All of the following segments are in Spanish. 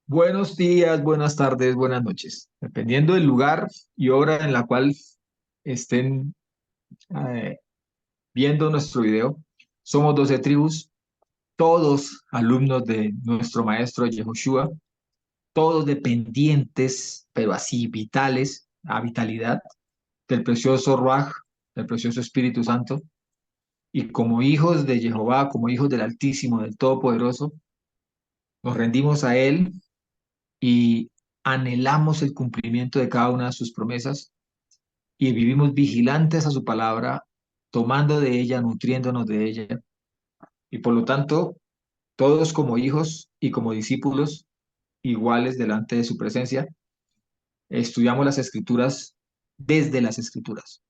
Buenos días, buenas tardes, buenas noches. Dependiendo del lugar y hora en la cual estén eh, viendo nuestro video, somos 12 tribus, todos alumnos de nuestro maestro Yehoshua, todos dependientes, pero así vitales, a vitalidad del precioso Ruach, del precioso Espíritu Santo. Y como hijos de Jehová, como hijos del Altísimo, del Todopoderoso, nos rendimos a Él y anhelamos el cumplimiento de cada una de sus promesas y vivimos vigilantes a su palabra, tomando de ella, nutriéndonos de ella. Y por lo tanto, todos como hijos y como discípulos iguales delante de su presencia, estudiamos las escrituras desde las escrituras.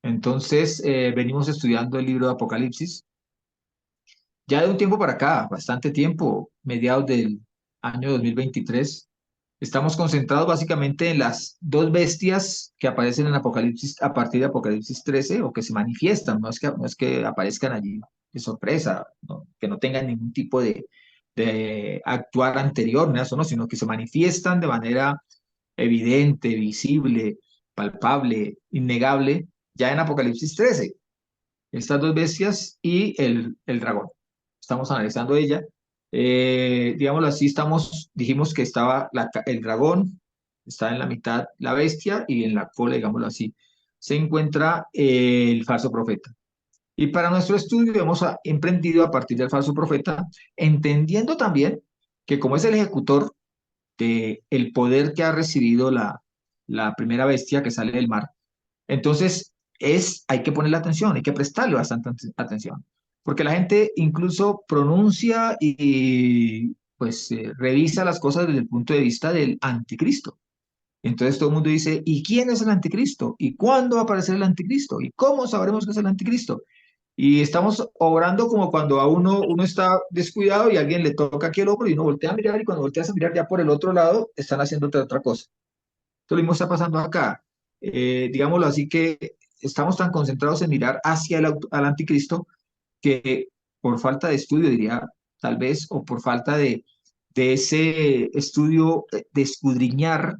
Entonces, venimos estudiando el libro de Apocalipsis ya de un tiempo para acá, bastante tiempo, mediados del año 2023. Estamos concentrados básicamente en las dos bestias que aparecen en Apocalipsis a partir de Apocalipsis 13 o que se manifiestan, no es que aparezcan allí de sorpresa, ¿no? Que no tengan ningún tipo de actuar anterior, ¿no? Eso no, sino que se manifiestan de manera evidente, visible, palpable, innegable, ya en Apocalipsis 13. Estas dos bestias y el dragón. Estamos analizando ella. Digámoslo así, dijimos que estaba el dragón, está en la mitad la bestia y en la cola, digámoslo así, se encuentra el falso profeta. Y para nuestro estudio hemos emprendido a partir del falso profeta, entendiendo también que como es el ejecutor del poder que ha recibido la primera bestia que sale del mar, entonces, hay que ponerle atención, hay que prestarle bastante atención, porque la gente incluso pronuncia y pues revisa las cosas desde el punto de vista del anticristo. Entonces todo el mundo dice, ¿y quién es el anticristo? ¿Y cuándo va a aparecer el anticristo? ¿Y cómo sabremos que es el anticristo? Y estamos obrando como cuando a uno está descuidado y alguien le toca aquí el hombro y uno voltea a mirar y cuando volteas a mirar ya por el otro lado están haciendo otra cosa. Esto lo mismo está pasando acá. Digámoslo así que estamos tan concentrados en mirar hacia al anticristo que por falta de estudio, diría, tal vez, o por falta de ese estudio de escudriñar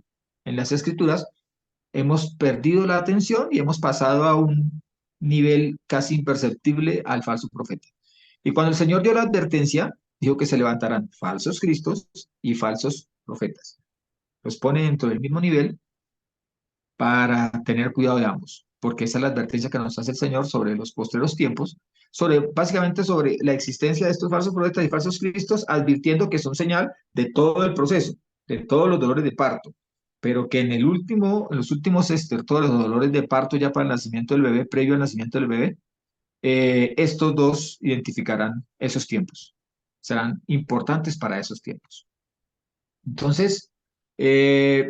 en las escrituras, hemos perdido la atención y hemos pasado a un nivel casi imperceptible al falso profeta. Y cuando el Señor dio la advertencia, dijo que se levantarán falsos cristos y falsos profetas. Los pone dentro del mismo nivel para tener cuidado de ambos, porque esa es la advertencia que nos hace el Señor sobre los postreros tiempos, básicamente sobre la existencia de estos falsos profetas y falsos cristos, advirtiendo que son señal de todo el proceso, de todos los dolores de parto, pero que en los últimos todos los dolores de parto ya para el nacimiento del bebé, previo al nacimiento del bebé, estos dos identificarán esos tiempos, serán importantes para esos tiempos. Entonces,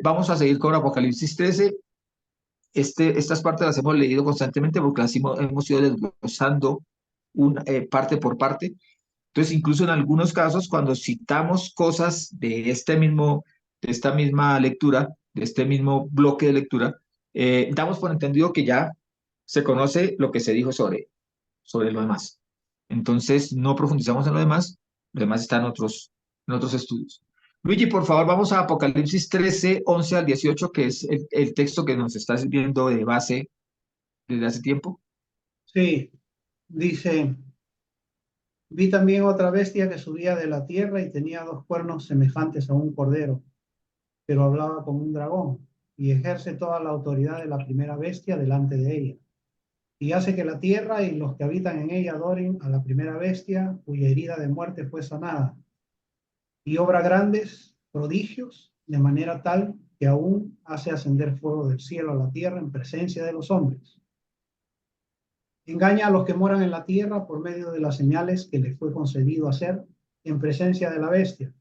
vamos a seguir con Apocalipsis 13. Estas partes las hemos leído constantemente porque hemos ido desglosando parte por parte. Entonces, incluso en algunos casos, cuando citamos cosas de esta misma lectura, de este mismo bloque de lectura, damos por entendido que ya se conoce lo que se dijo sobre lo demás. Entonces, no profundizamos en lo demás está en otros estudios. Luigi, por favor, vamos a Apocalipsis 13, 11 al 18, que es el texto que nos está sirviendo de base desde hace tiempo. Sí, dice, vi también otra bestia que subía de la tierra y tenía dos cuernos semejantes a un cordero, pero hablaba como un dragón y ejerce toda la autoridad de la primera bestia delante de ella. Y hace que la tierra y los que habitan en ella adoren a la primera bestia cuya herida de muerte fue sanada. Y obra grandes prodigios de manera tal que aún hace ascender fuego del cielo a la tierra en presencia de los hombres. Engaña a los que moran en la tierra por medio de las señales que les fue concedido hacer en presencia de la bestia,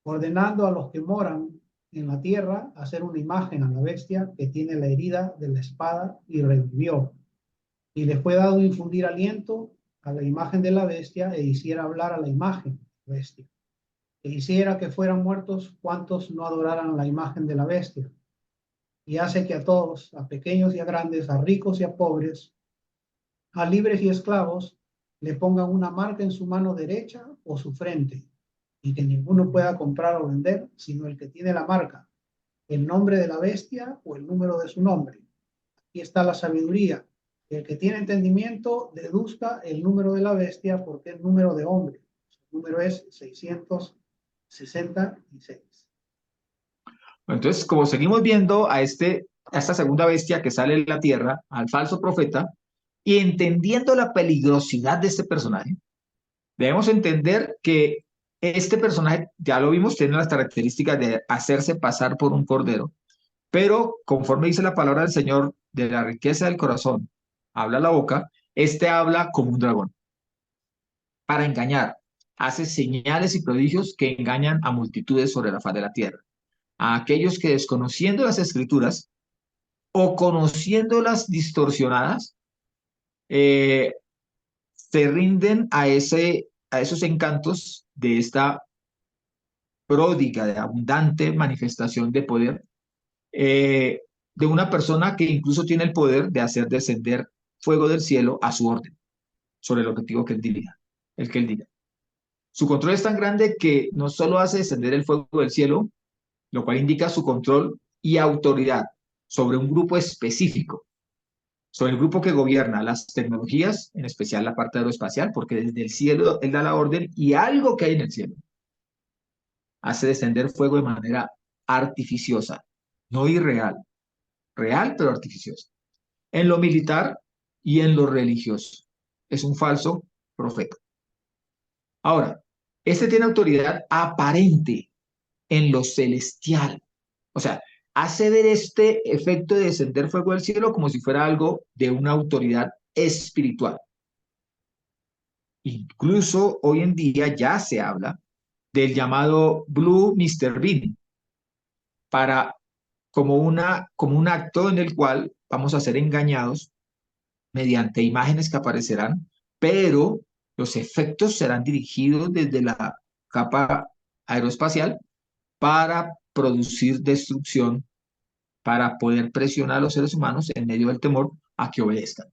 ordenando a los que moran en la tierra hacer una imagen a la bestia que tiene la herida de la espada y revivió. Y les fue dado infundir aliento a la imagen de la bestia e hiciera hablar a la imagen de la bestia. E hiciera que fueran muertos cuantos no adoraran la imagen de la bestia. Y hace que a todos, a pequeños y a grandes, a ricos y a pobres, a libres y esclavos, le pongan una marca en su mano derecha o su frente, y que ninguno pueda comprar o vender, sino el que tiene la marca, el nombre de la bestia o el número de su nombre. Aquí está la sabiduría. El que tiene entendimiento deduzca el número de la bestia porque es número de hombre. El número es 666. Entonces, como seguimos viendo a esta segunda bestia que sale de la tierra, al falso profeta, y entendiendo la peligrosidad de este personaje, debemos entender que este personaje, ya lo vimos, tiene las características de hacerse pasar por un cordero, pero conforme dice la palabra del Señor, de la riqueza del corazón, habla la boca, este habla como un dragón, para engañar, hace señales y prodigios que engañan a multitudes sobre la faz de la tierra, a aquellos que desconociendo las escrituras o conociéndolas distorsionadas, eh, se rinden a esos encantos de esta pródiga, de abundante manifestación de poder, eh, de una persona que incluso tiene el poder de hacer descender fuego del cielo a su orden, sobre el objetivo que él diga, el que él diga. Su control es tan grande que no solo hace descender el fuego del cielo, lo cual indica su control y autoridad sobre un grupo específico, sobre el grupo que gobierna las tecnologías, en especial la parte aeroespacial, porque desde el cielo él da la orden y algo que hay en el cielo hace descender fuego de manera artificiosa, no irreal, real pero artificiosa. En lo militar y en lo religioso. Es un falso profeta. Ahora, este tiene autoridad aparente en lo celestial. O sea, hace ver este efecto de descender fuego del cielo como si fuera algo de una autoridad espiritual. Incluso hoy en día ya se habla del llamado Blue Mr. Bean, para como un acto en el cual vamos a ser engañados mediante imágenes que aparecerán, pero los efectos serán dirigidos desde la capa aeroespacial para producir destrucción, para poder presionar a los seres humanos en medio del temor a que obedezcan.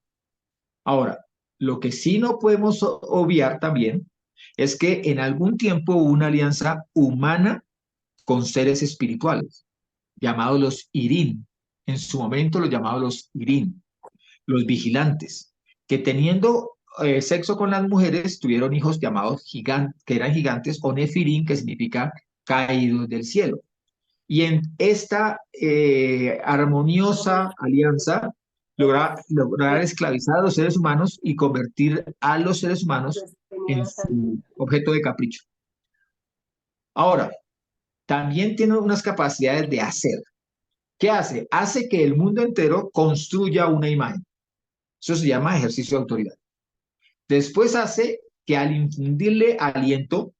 Ahora, lo que sí no podemos obviar también es que en algún tiempo hubo una alianza humana con seres espirituales, llamados los Irín. En su momento los llamados los Irín, los vigilantes, que teniendo sexo con las mujeres tuvieron hijos llamados gigantes, que eran gigantes, o nefirín, que significa caídos del cielo. Y en esta armoniosa alianza lograr esclavizar a los seres humanos y convertir a los seres humanos en su objeto de capricho. Ahora, también tiene unas capacidades de hacer. ¿Qué hace? Hace que el mundo entero construya una imagen. Eso se llama ejercicio de autoridad. Después hace que al infundirle aliento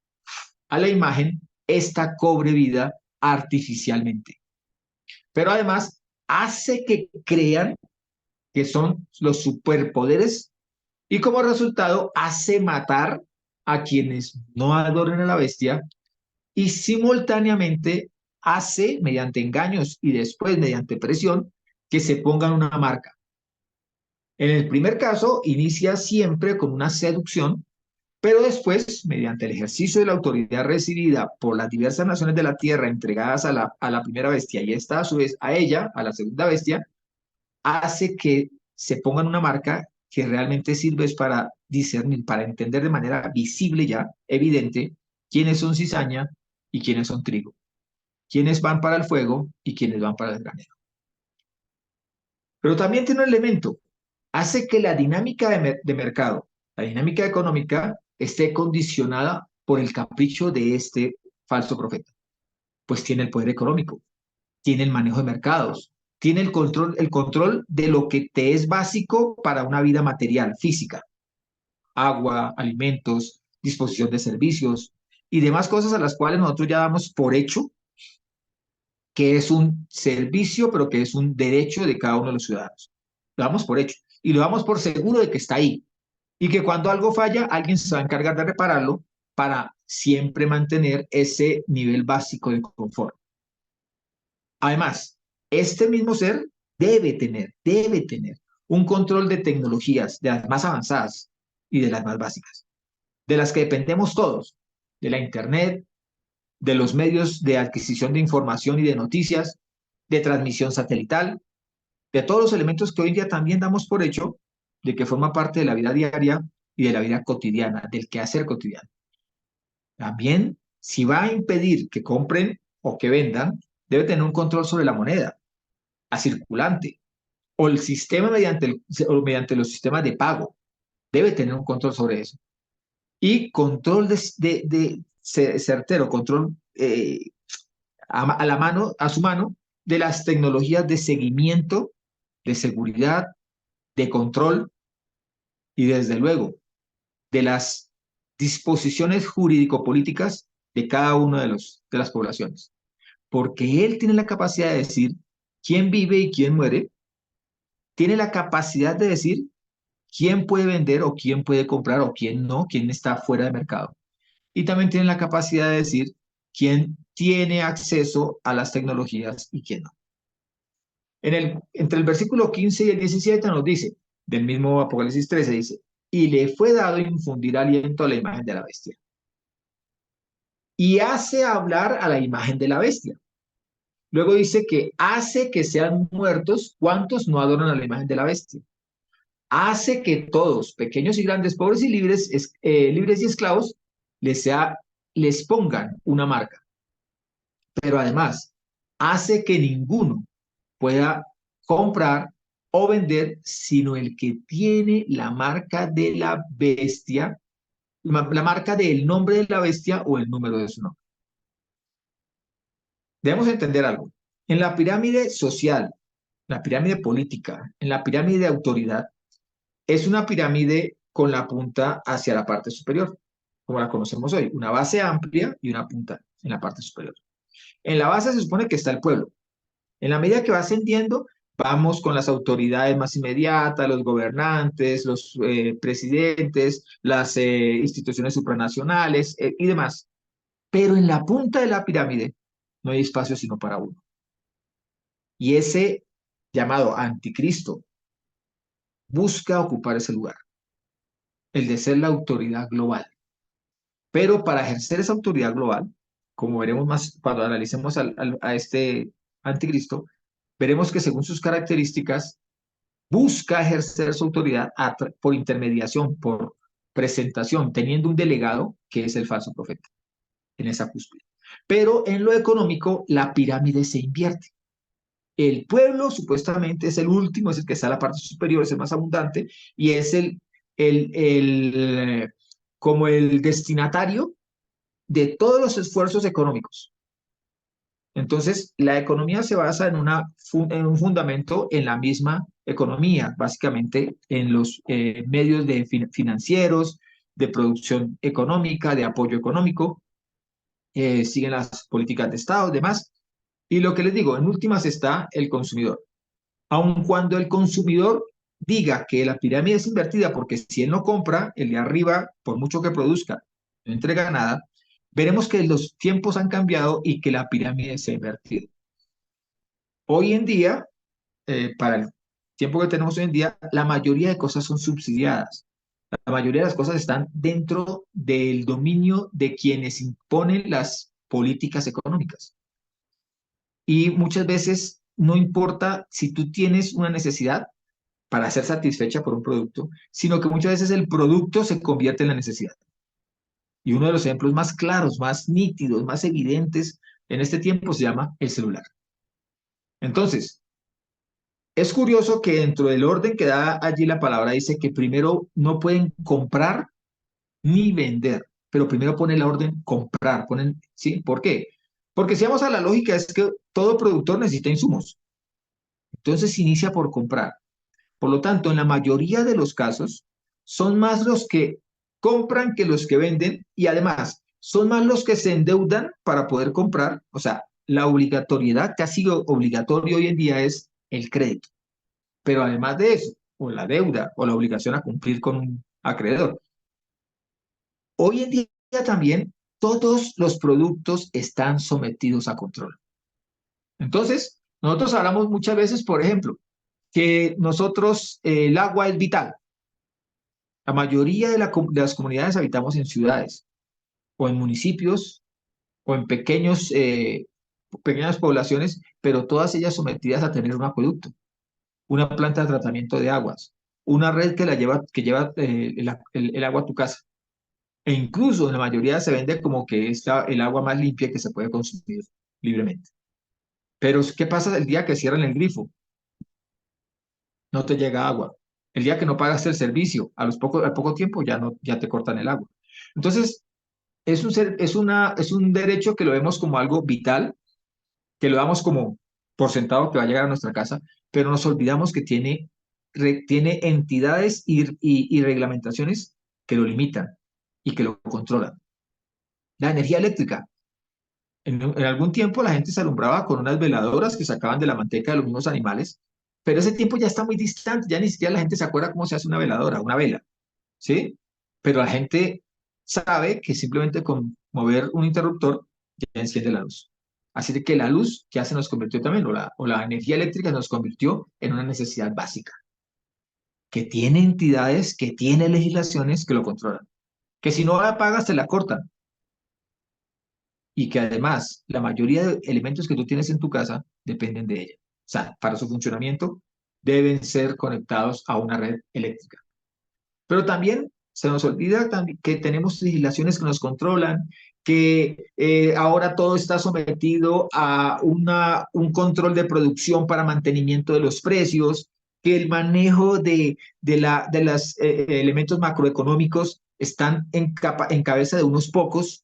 a la imagen, ésta cobre vida artificialmente. Pero además hace que crean que son los superpoderes y como resultado hace matar a quienes no adoren a la bestia y simultáneamente hace, mediante engaños y después mediante presión, que se pongan una marca. En el primer caso, inicia siempre con una seducción, pero después, mediante el ejercicio de la autoridad recibida por las diversas naciones de la tierra entregadas a la primera bestia y esta a su vez a ella, a la segunda bestia, hace que se pongan una marca que realmente sirve para discernir, para entender de manera visible ya, evidente, quiénes son cizaña y quiénes son trigo, quiénes van para el fuego y quiénes van para el granero. Pero también tiene un elemento, hace que la dinámica de mercado, la dinámica económica, esté condicionada por el capricho de este falso profeta. Pues tiene el poder económico, tiene el manejo de mercados, tiene el control de lo que te es básico para una vida material, física, agua, alimentos, disposición de servicios y demás cosas a las cuales nosotros ya damos por hecho que es un servicio, pero que es un derecho de cada uno de los ciudadanos. Lo damos por hecho y lo damos por seguro de que está ahí y que cuando algo falla, alguien se va a encargar de repararlo para siempre mantener ese nivel básico de confort. Además, este mismo ser debe tener un control de tecnologías, de las más avanzadas y de las más básicas, de las que dependemos todos, de la Internet, de los medios de adquisición de información y de noticias, de transmisión satelital, de todos los elementos que hoy en día también damos por hecho de que forma parte de la vida diaria y de la vida cotidiana, del quehacer cotidiano. También, si va a impedir que compren o que vendan, debe tener un control sobre la moneda, a circulante, o el sistema o mediante los sistemas de pago. Debe tener un control sobre eso. Y control certero, control a la mano, a su mano, de las tecnologías de seguimiento, de seguridad, de control y desde luego de las disposiciones jurídico-políticas de cada uno de las poblaciones. Porque él tiene la capacidad de decir quién vive y quién muere, tiene la capacidad de decir quién puede vender o quién puede comprar o quién no, quién está fuera de mercado. Y también tiene la capacidad de decir quién tiene acceso a las tecnologías y quién no. Entre el versículo 15 y el 17 nos dice, del mismo Apocalipsis 13, dice, y le fue dado infundir aliento a la imagen de la bestia. Y hace hablar a la imagen de la bestia. Luego dice que hace que sean muertos cuantos no adoran a la imagen de la bestia. Hace que todos, pequeños y grandes, pobres y libres, libres y esclavos, les pongan una marca. Pero además, hace que ninguno pueda comprar o vender, sino el que tiene la marca de la bestia, la marca del nombre de la bestia o el número de su nombre. Debemos entender algo. En la pirámide social, la pirámide política, en la pirámide de autoridad, es una pirámide con la punta hacia la parte superior, como la conocemos hoy, una base amplia y una punta en la parte superior. En la base se supone que está el pueblo. En la medida que va ascendiendo, vamos con las autoridades más inmediatas, los gobernantes, los presidentes, las instituciones supranacionales y demás. Pero en la punta de la pirámide no hay espacio sino para uno. Y ese llamado anticristo busca ocupar ese lugar, el de ser la autoridad global. Pero para ejercer esa autoridad global, como veremos más cuando analicemos a este anticristo, veremos que según sus características, busca ejercer su autoridad por intermediación, por presentación, teniendo un delegado que es el falso profeta en esa cúspide. Pero en lo económico, la pirámide se invierte. El pueblo supuestamente es el último, es el que está en la parte superior, es el más abundante y es como el destinatario de todos los esfuerzos económicos. Entonces, la economía se basa en un fundamento en la misma economía, básicamente en los medios financieros, de producción económica, de apoyo económico, siguen las políticas de Estado, demás. Y lo que les digo, en últimas está el consumidor. Aun cuando el consumidor diga que la pirámide es invertida, porque si él no compra, el de arriba, por mucho que produzca, no entrega nada, veremos que los tiempos han cambiado y que la pirámide se ha invertido. Hoy en día, para el tiempo que tenemos hoy en día, la mayoría de cosas son subsidiadas. La mayoría de las cosas están dentro del dominio de quienes imponen las políticas económicas. Y muchas veces no importa si tú tienes una necesidad para ser satisfecha por un producto, sino que muchas veces el producto se convierte en la necesidad. Y uno de los ejemplos más claros, más nítidos, más evidentes en este tiempo se llama el celular. Entonces, es curioso que dentro del orden que da allí la palabra dice que primero no pueden comprar ni vender, pero primero pone la orden comprar, ponen, ¿sí? ¿Por qué? Porque si vamos a la lógica es que todo productor necesita insumos, entonces inicia por comprar. Por lo tanto, en la mayoría de los casos, son más los que compran que los que venden y además son más los que se endeudan para poder comprar. O sea, la obligatoriedad que ha sido obligatorio hoy en día es el crédito. Pero además de eso, o la deuda o la obligación a cumplir con un acreedor. Hoy en día también todos los productos están sometidos a control. Entonces, nosotros hablamos muchas veces, por ejemplo, que nosotros el agua es vital. La mayoría de las comunidades habitamos en ciudades o en municipios o en pequeñas poblaciones, pero todas ellas sometidas a tener un acueducto, una planta de tratamiento de aguas, una red que lleva el agua a tu casa. E incluso en la mayoría se vende como que es el agua más limpia que se puede consumir libremente. Pero ¿qué pasa el día que cierran el grifo? No te llega agua. El día que no pagas el servicio, al poco tiempo ya te cortan el agua. Entonces, es un derecho que lo vemos como algo vital, que lo damos como por sentado que va a llegar a nuestra casa, pero nos olvidamos que tiene entidades y reglamentaciones que lo limitan y que lo controlan. La energía eléctrica. En algún tiempo la gente se alumbraba con unas veladoras que sacaban de la manteca de los mismos animales, pero ese tiempo ya está muy distante, ya ni siquiera la gente se acuerda cómo se hace una veladora, una vela, ¿sí? Pero la gente sabe que simplemente con mover un interruptor ya enciende la luz. Así de que la luz ya se nos convirtió también, o la energía eléctrica nos convirtió en una necesidad básica, que tiene entidades, que tiene legislaciones que lo controlan, que si no la pagas te la cortan, y que además la mayoría de elementos que tú tienes en tu casa dependen de ella. O sea, para su funcionamiento deben ser conectados a una red eléctrica. Pero también se nos olvida que tenemos legislaciones que nos controlan, que ahora todo está sometido a un control de producción para mantenimiento de los precios, que el manejo de los elementos macroeconómicos están en cabeza de unos pocos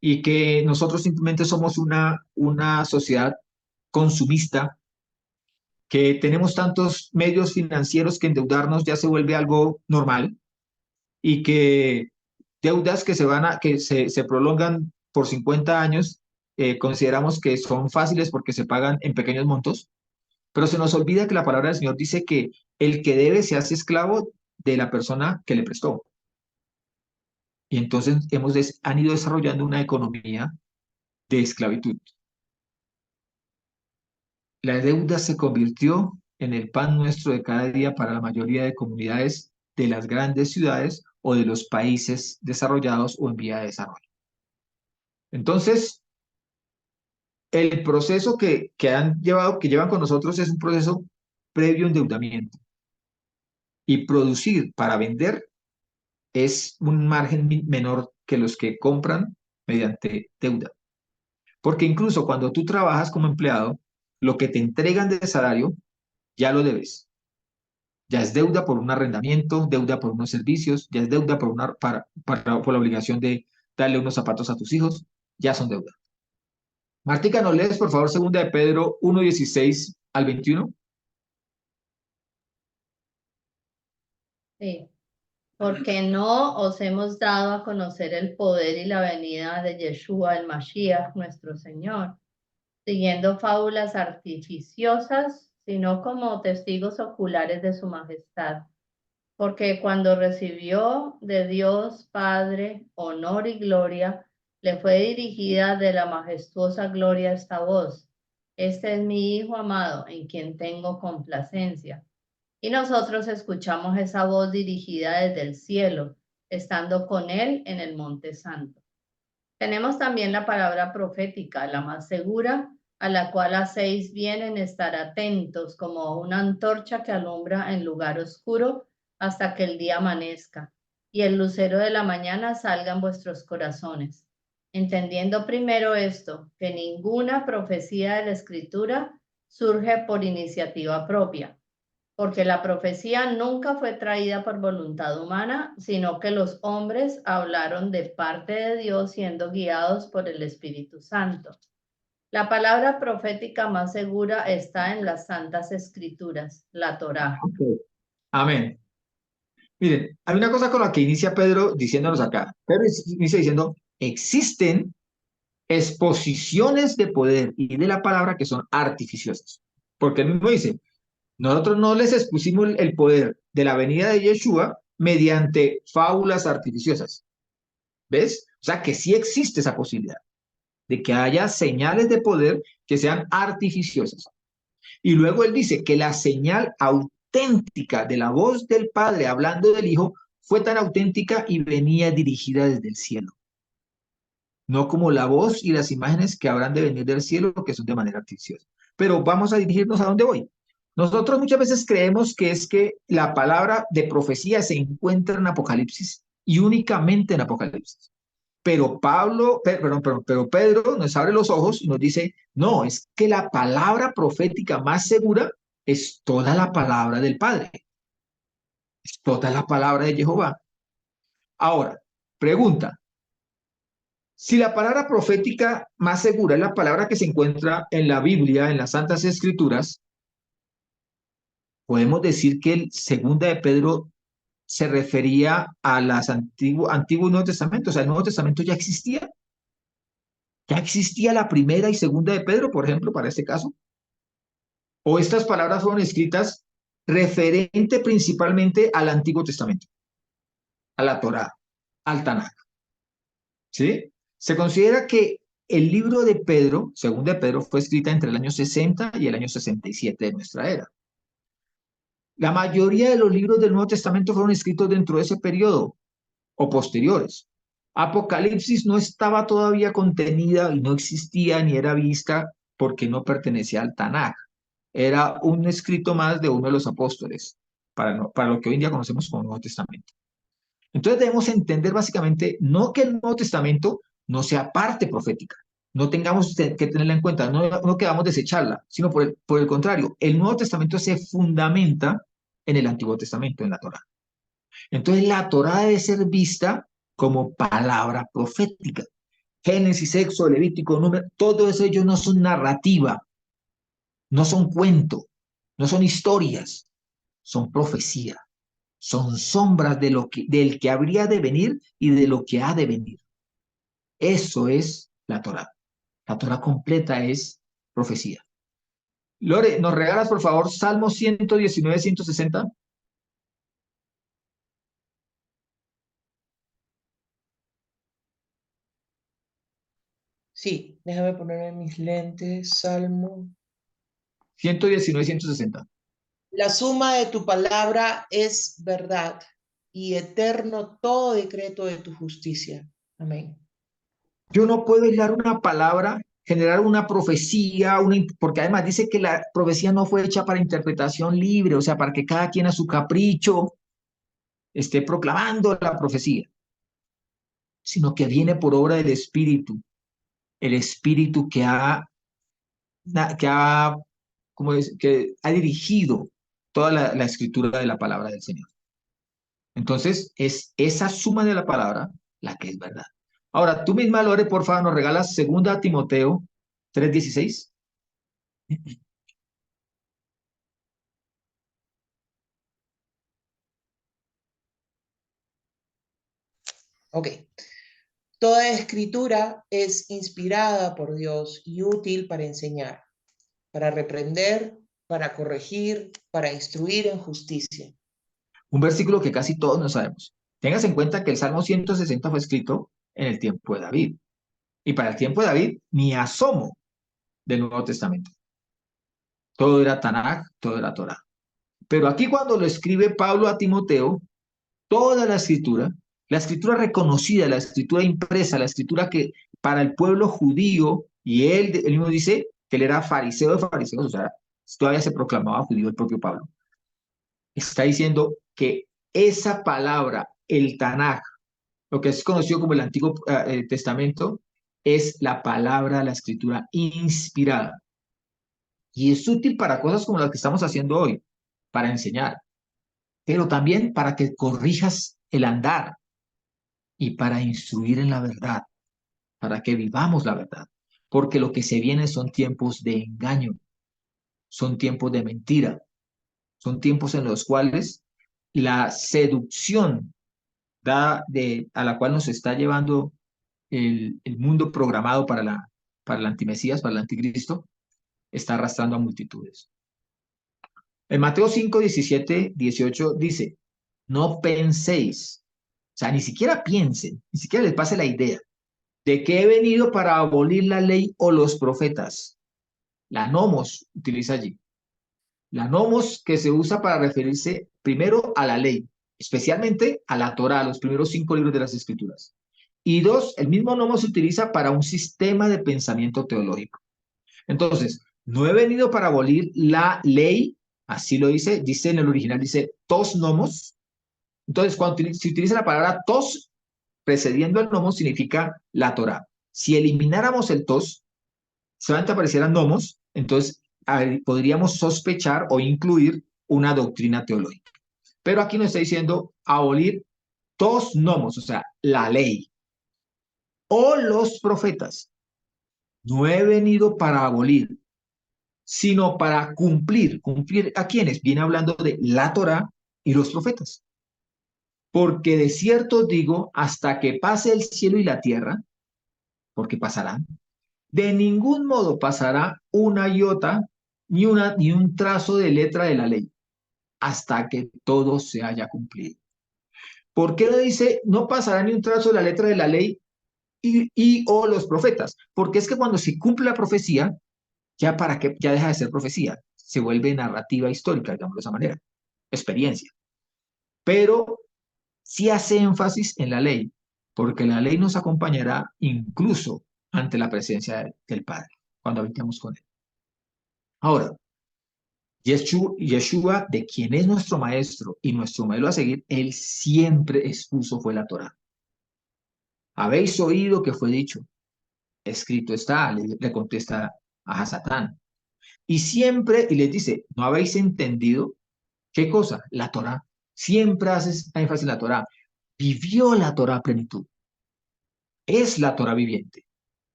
y que nosotros simplemente somos una sociedad consumista, que tenemos tantos medios financieros que endeudarnos ya se vuelve algo normal y que deudas que se prolongan por 50 años, consideramos que son fáciles porque se pagan en pequeños montos, pero se nos olvida que la palabra del Señor dice que el que debe se hace esclavo de la persona que le prestó. Y entonces han ido desarrollando una economía de esclavitud. La deuda se convirtió en el pan nuestro de cada día para la mayoría de comunidades de las grandes ciudades o de los países desarrollados o en vía de desarrollo. Entonces, el proceso que llevan con nosotros es un proceso previo endeudamiento. Y producir para vender es un margen menor que los que compran mediante deuda. Porque incluso cuando tú trabajas como empleado, lo que te entregan de salario ya lo debes. Ya es deuda por un arrendamiento, deuda por unos servicios, ya es deuda por la obligación de darle unos zapatos a tus hijos, ya son deuda. Martica, ¿nos lees, por favor, segunda de Pedro 1:16 al 21? Sí, porque no os hemos dado a conocer el poder y la venida de Yeshua el Mashiach, nuestro Señor, siguiendo fábulas artificiosas, sino como testigos oculares de su majestad. Porque cuando recibió de Dios Padre honor y gloria, le fue dirigida de la majestuosa gloria esta voz: Este es mi Hijo amado, en quien tengo complacencia. Y nosotros escuchamos esa voz dirigida desde el cielo, estando con él en el Monte Santo. Tenemos también la palabra profética, la más segura, a la cual hacéis bien en estar atentos, como una antorcha que alumbra en lugar oscuro hasta que el día amanezca y el lucero de la mañana salga en vuestros corazones. Entendiendo primero esto, que ninguna profecía de la Escritura surge por iniciativa propia, porque la profecía nunca fue traída por voluntad humana, sino que los hombres hablaron de parte de Dios siendo guiados por el Espíritu Santo. La palabra profética más segura está en las Santas Escrituras, la Torá. Okay. Amén. Miren, hay una cosa con la que inicia Pedro diciéndonos acá. Pedro inicia diciendo, existen exposiciones de poder y de la palabra que son artificiosas. Porque él mismo dice, nosotros no les expusimos el poder de la venida de Yeshua mediante fábulas artificiosas. ¿Ves? O sea que sí existe esa posibilidad de que haya señales de poder que sean artificiosas. Y luego él dice que la señal auténtica de la voz del Padre hablando del Hijo fue tan auténtica y venía dirigida desde el cielo. no como la voz y las imágenes que habrán de venir del cielo, que son de manera artificiosa. Pero vamos a dirigirnos a dónde voy. Nosotros muchas veces creemos que es que la palabra de profecía se encuentra en Apocalipsis y únicamente en Apocalipsis. Pero pero Pedro nos abre los ojos y nos dice, no, es que la palabra profética más segura es toda la palabra del Padre, es toda la palabra de Jehová. Ahora, pregunta, si la palabra profética más segura es la palabra que se encuentra en la Biblia, en las Santas Escrituras, podemos decir que el segunda de Pedro se refería a las antiguo y Nuevo Testamento, o sea, el Nuevo Testamento ya existía la primera y segunda de Pedro, por ejemplo, para este caso, o estas palabras fueron escritas referente principalmente al Antiguo Testamento, a la Torá, al Tanaj, ¿sí? Se considera que el libro de Pedro, segunda de Pedro, fue escrita entre el año 60 y el año 67 de nuestra era. La mayoría de los libros del Nuevo Testamento fueron escritos dentro de ese periodo o posteriores. Apocalipsis no estaba todavía contenida y no existía ni era vista porque no pertenecía al Tanaj. Era un escrito más de uno de los apóstoles, para lo que hoy en día conocemos como Nuevo Testamento. Entonces debemos entender básicamente no que el Nuevo Testamento no sea parte profética, no tengamos que tenerla en cuenta, no queramos desecharla, sino por el contrario, el Nuevo Testamento se fundamenta en el Antiguo Testamento, en la Torá. Entonces la Torá debe ser vista como palabra profética. Génesis, Éxodo, Levítico, Número, todo eso ellos no son narrativa, no son cuento, no son historias, son profecía, son sombras del que habría de venir y de lo que ha de venir. Eso es la Torá. La Torá completa es profecía. Lore, ¿nos regalas por favor Salmo 119, 160? Sí, déjame ponerme mis lentes. Salmo. 119, 160. La suma de tu palabra es verdad y eterno todo decreto de tu justicia. Amén. Yo no puedo hilar una palabra, generar una profecía, porque además dice que la profecía no fue hecha para interpretación libre, o sea, para que cada quien a su capricho esté proclamando la profecía, sino que viene por obra del Espíritu, el Espíritu que ha, que ha dirigido toda la escritura de la palabra del Señor. Entonces, es esa suma de la palabra la que es verdad. Ahora, tú misma, Lore, por favor, nos regalas 2 Timoteo 3:16. Ok. Toda escritura es inspirada por Dios y útil para enseñar, para reprender, para corregir, para instruir en justicia. Un versículo que casi todos no sabemos. Tengas en cuenta que el Salmo 160 fue escrito en el tiempo de David. Y para el tiempo de David, ni asomo del Nuevo Testamento. Todo era Tanaj, todo era Torah. Pero aquí cuando lo escribe Pablo a Timoteo, toda la escritura reconocida, la escritura impresa, la escritura que para el pueblo judío, y él mismo dice que él era fariseo de fariseos, o sea, todavía se proclamaba judío el propio Pablo, está diciendo que esa palabra, el Tanaj, lo que es conocido como el Antiguo Testamento, es la palabra, la escritura inspirada. Y es útil para cosas como las que estamos haciendo hoy, para enseñar, pero también para que corrijas el andar y para instruir en la verdad, para que vivamos la verdad. Porque lo que se viene son tiempos de engaño, son tiempos de mentira, son tiempos en los cuales la seducción a la cual nos está llevando el mundo programado para el antimesías, para el anticristo, está arrastrando a multitudes. En Mateo 5, 17, 18 dice, no penséis, o sea, ni siquiera piensen, ni siquiera les pase la idea de que he venido para abolir la ley o los profetas. La nomos utiliza allí. La nomos que se usa para referirse primero a la ley, especialmente a la Torá, a los primeros 5 libros de las Escrituras. Y dos, el mismo nomos se utiliza para un sistema de pensamiento teológico. Entonces, no he venido para abolir la ley, así lo dice en el original, dice tos nomos. Entonces, cuando se utiliza la palabra tos, precediendo el nomos, significa la Torá. Si elimináramos el tos, solamente aparecieran nomos, entonces podríamos sospechar o incluir una doctrina teológica. Pero aquí nos está diciendo abolir tos nomos, o sea, la ley. O los profetas. No he venido para abolir, sino para cumplir. ¿Cumplir a quiénes? Viene hablando de la Torá y los profetas. Porque de cierto os digo, hasta que pase el cielo y la tierra, porque pasarán, de ningún modo pasará una iota ni un trazo de letra de la ley, hasta que todo se haya cumplido. ¿Por qué no dice no pasará ni un trazo de la letra de la ley o los profetas? Porque es que cuando se cumple la profecía, ya deja de ser profecía, se vuelve narrativa histórica, digamos de esa manera, experiencia. Pero sí hace énfasis en la ley, porque la ley nos acompañará incluso ante la presencia del Padre, cuando habitemos con él. Ahora, Yeshua, de quien es nuestro maestro y nuestro modelo a seguir, él siempre expuso fue la Torá. Habéis oído que fue dicho, escrito está, le contesta a Hasatán. Y siempre, y les dice, ¿no habéis entendido? ¿Qué cosa? La Torá. Siempre hace énfasis en la Torá. Vivió la Torá a plenitud. Es la Torá viviente.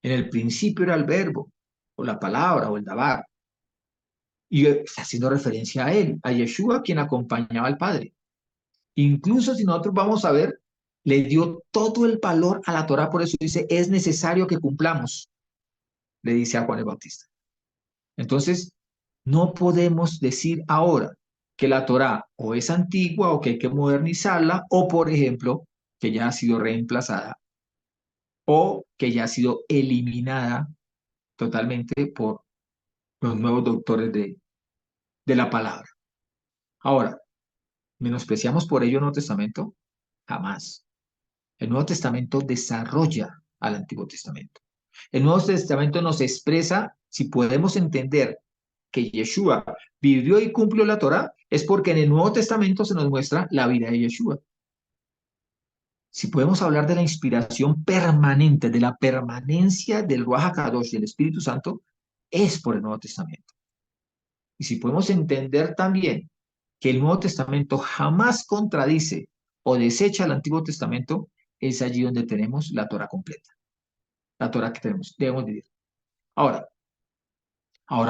En el principio era el verbo, o la palabra, o el dabar. Y está haciendo referencia a él, a Yeshua, quien acompañaba al Padre. Incluso si nosotros vamos a ver, le dio todo el valor a la Torá, por eso dice, es necesario que cumplamos, le dice a Juan el Bautista. Entonces, no podemos decir ahora que la Torá o es antigua o que hay que modernizarla, o por ejemplo, que ya ha sido reemplazada o que ya ha sido eliminada totalmente por los nuevos doctores de la palabra. Ahora, ¿menospreciamos por ello el Nuevo Testamento? Jamás. El Nuevo Testamento desarrolla al Antiguo Testamento. El Nuevo Testamento nos expresa, si podemos entender que Yeshua vivió y cumplió la Torá, es porque en el Nuevo Testamento se nos muestra la vida de Yeshua. Si podemos hablar de la inspiración permanente, de la permanencia del Ruach HaKadosh y el Espíritu Santo, es por el Nuevo Testamento. Y si podemos entender también que el Nuevo Testamento jamás contradice o desecha el Antiguo Testamento, es allí donde tenemos la Torá completa. La Torá que debemos vivir. Ahora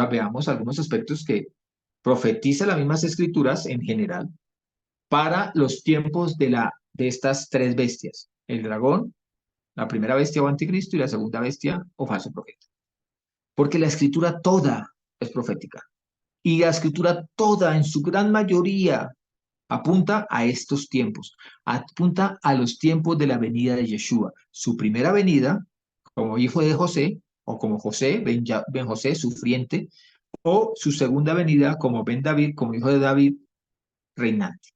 veamos algunos aspectos que profetiza las mismas escrituras en general para los tiempos de estas tres bestias, el dragón, la primera bestia o anticristo y la segunda bestia o falso profeta. Porque la escritura toda es profética y la escritura toda en su gran mayoría apunta a estos tiempos, apunta a los tiempos de la venida de Yeshua, su primera venida como hijo de José o como José, Ben José, sufriente, o su segunda venida como Ben David, como hijo de David, reinante.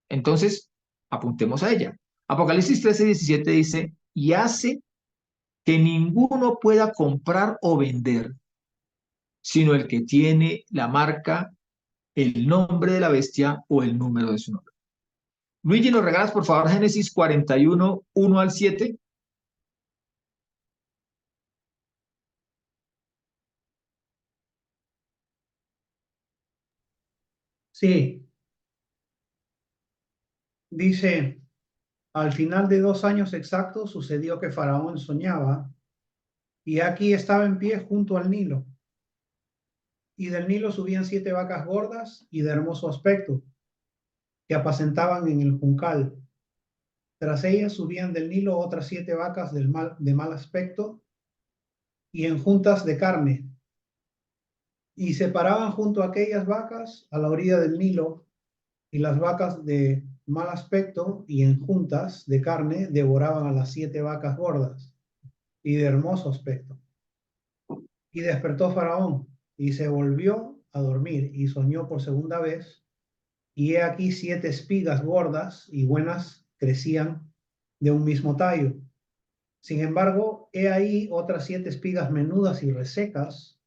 Entonces, apuntemos a ella. Apocalipsis 13:17 dice, y hace que ninguno pueda comprar o vender, sino el que tiene la marca, el nombre de la bestia o el número de su nombre. Luigi, ¿nos regalas por favor Génesis 41, 1 al 7? Sí, dice, al final de 2 años exactos sucedió que Faraón soñaba y aquí estaba en pie junto al Nilo. Y del Nilo subían 7 vacas gordas y de hermoso aspecto, que apacentaban en el juncal. Tras ellas subían del Nilo otras 7 vacas de mal aspecto y en juntas de carne. Y se paraban junto a aquellas vacas a la orilla del Nilo, y las vacas de mal aspecto y en juntas de carne devoraban a las 7 vacas gordas y de hermoso aspecto. Y despertó Faraón y se volvió a dormir y soñó por segunda vez, y he aquí 7 espigas gordas y buenas crecían de un mismo tallo, Sin embargo, he ahí otras 7 espigas menudas y resecas,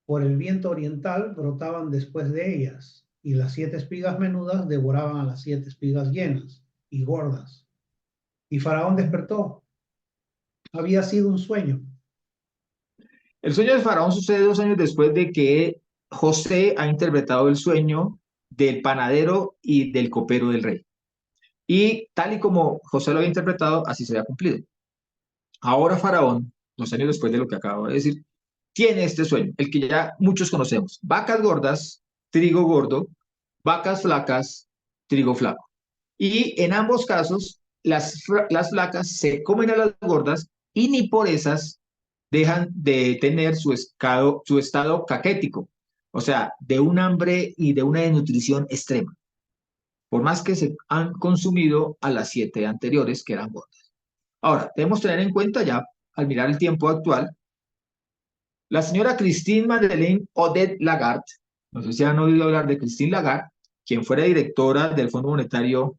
por el viento oriental brotaban después de ellas, y las 7 espigas menudas devoraban a las 7 espigas llenas y gordas. Y Faraón despertó. Había sido un sueño. El sueño de Faraón sucede 2 años después de que José ha interpretado el sueño del panadero y del copero del rey. Y tal y como José lo había interpretado, así se había cumplido. Ahora Faraón, 2 años después de lo que acabo de decir, tiene este sueño, el que ya muchos conocemos. Vacas gordas, trigo gordo, vacas flacas, trigo flaco. Y en ambos casos, las flacas se comen a las gordas y ni por esas dejan de tener su estado caquético, o sea, de un hambre y de una desnutrición extrema, por más que se han consumido a las 7 anteriores que eran gordas. Ahora, debemos tener en cuenta ya, al mirar el tiempo actual, la señora Christine Madeleine Odette Lagarde, no sé si han oído hablar de Christine Lagarde, quien fuera directora del Fondo Monetario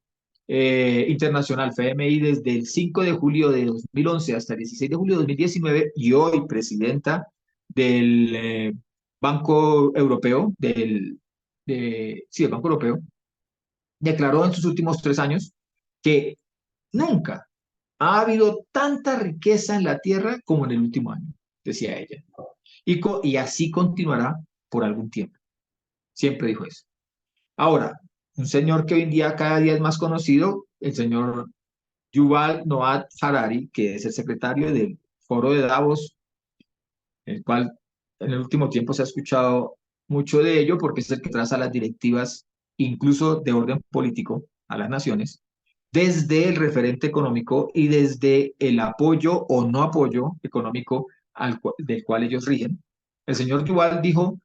Internacional, FMI, desde el 5 de julio de 2011 hasta el 16 de julio de 2019 y hoy presidenta del Banco Europeo, sí, el Banco Europeo, declaró en sus últimos 3 años que nunca ha habido tanta riqueza en la tierra como en el último año, decía ella. Y así continuará por algún tiempo. Siempre dijo eso. Ahora, un señor que hoy en día cada día es más conocido, el señor Yuval Noah Harari, que es el secretario del Foro de Davos, el cual en el último tiempo se ha escuchado mucho de ello porque es el que traza las directivas, incluso de orden político, a las naciones, desde el referente económico y desde el apoyo o no apoyo económico del cual ellos rigen. El señor Yuval dijo,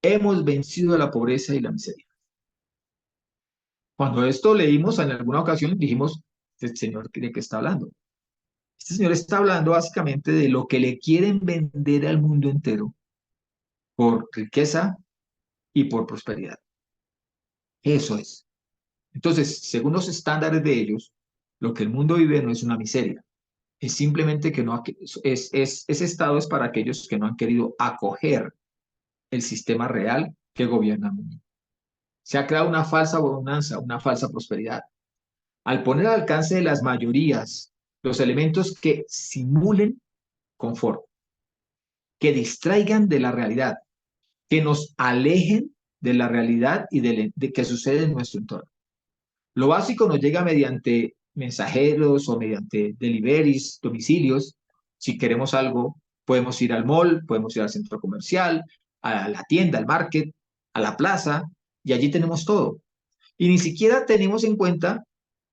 hemos vencido a la pobreza y la miseria. Cuando esto leímos en alguna ocasión, dijimos, este señor de qué está hablando. Este señor está hablando básicamente de lo que le quieren vender al mundo entero por riqueza y por prosperidad. Eso es. Entonces, según los estándares de ellos, lo que el mundo vive no es una miseria. Es simplemente que no, ese estado es para aquellos que no han querido acoger el sistema real que gobierna el mundo. Se ha creado una falsa bonanza, una falsa prosperidad. Al poner al alcance de las mayorías los elementos que simulen confort, que distraigan de la realidad, que nos alejen de la realidad y de que sucede en nuestro entorno. Lo básico nos llega mediante mensajeros o mediante deliveries, domicilios. Si queremos algo, podemos ir al mall, podemos ir al centro comercial, a la tienda, al market, a la plaza, y allí tenemos todo. Y ni siquiera tenemos en cuenta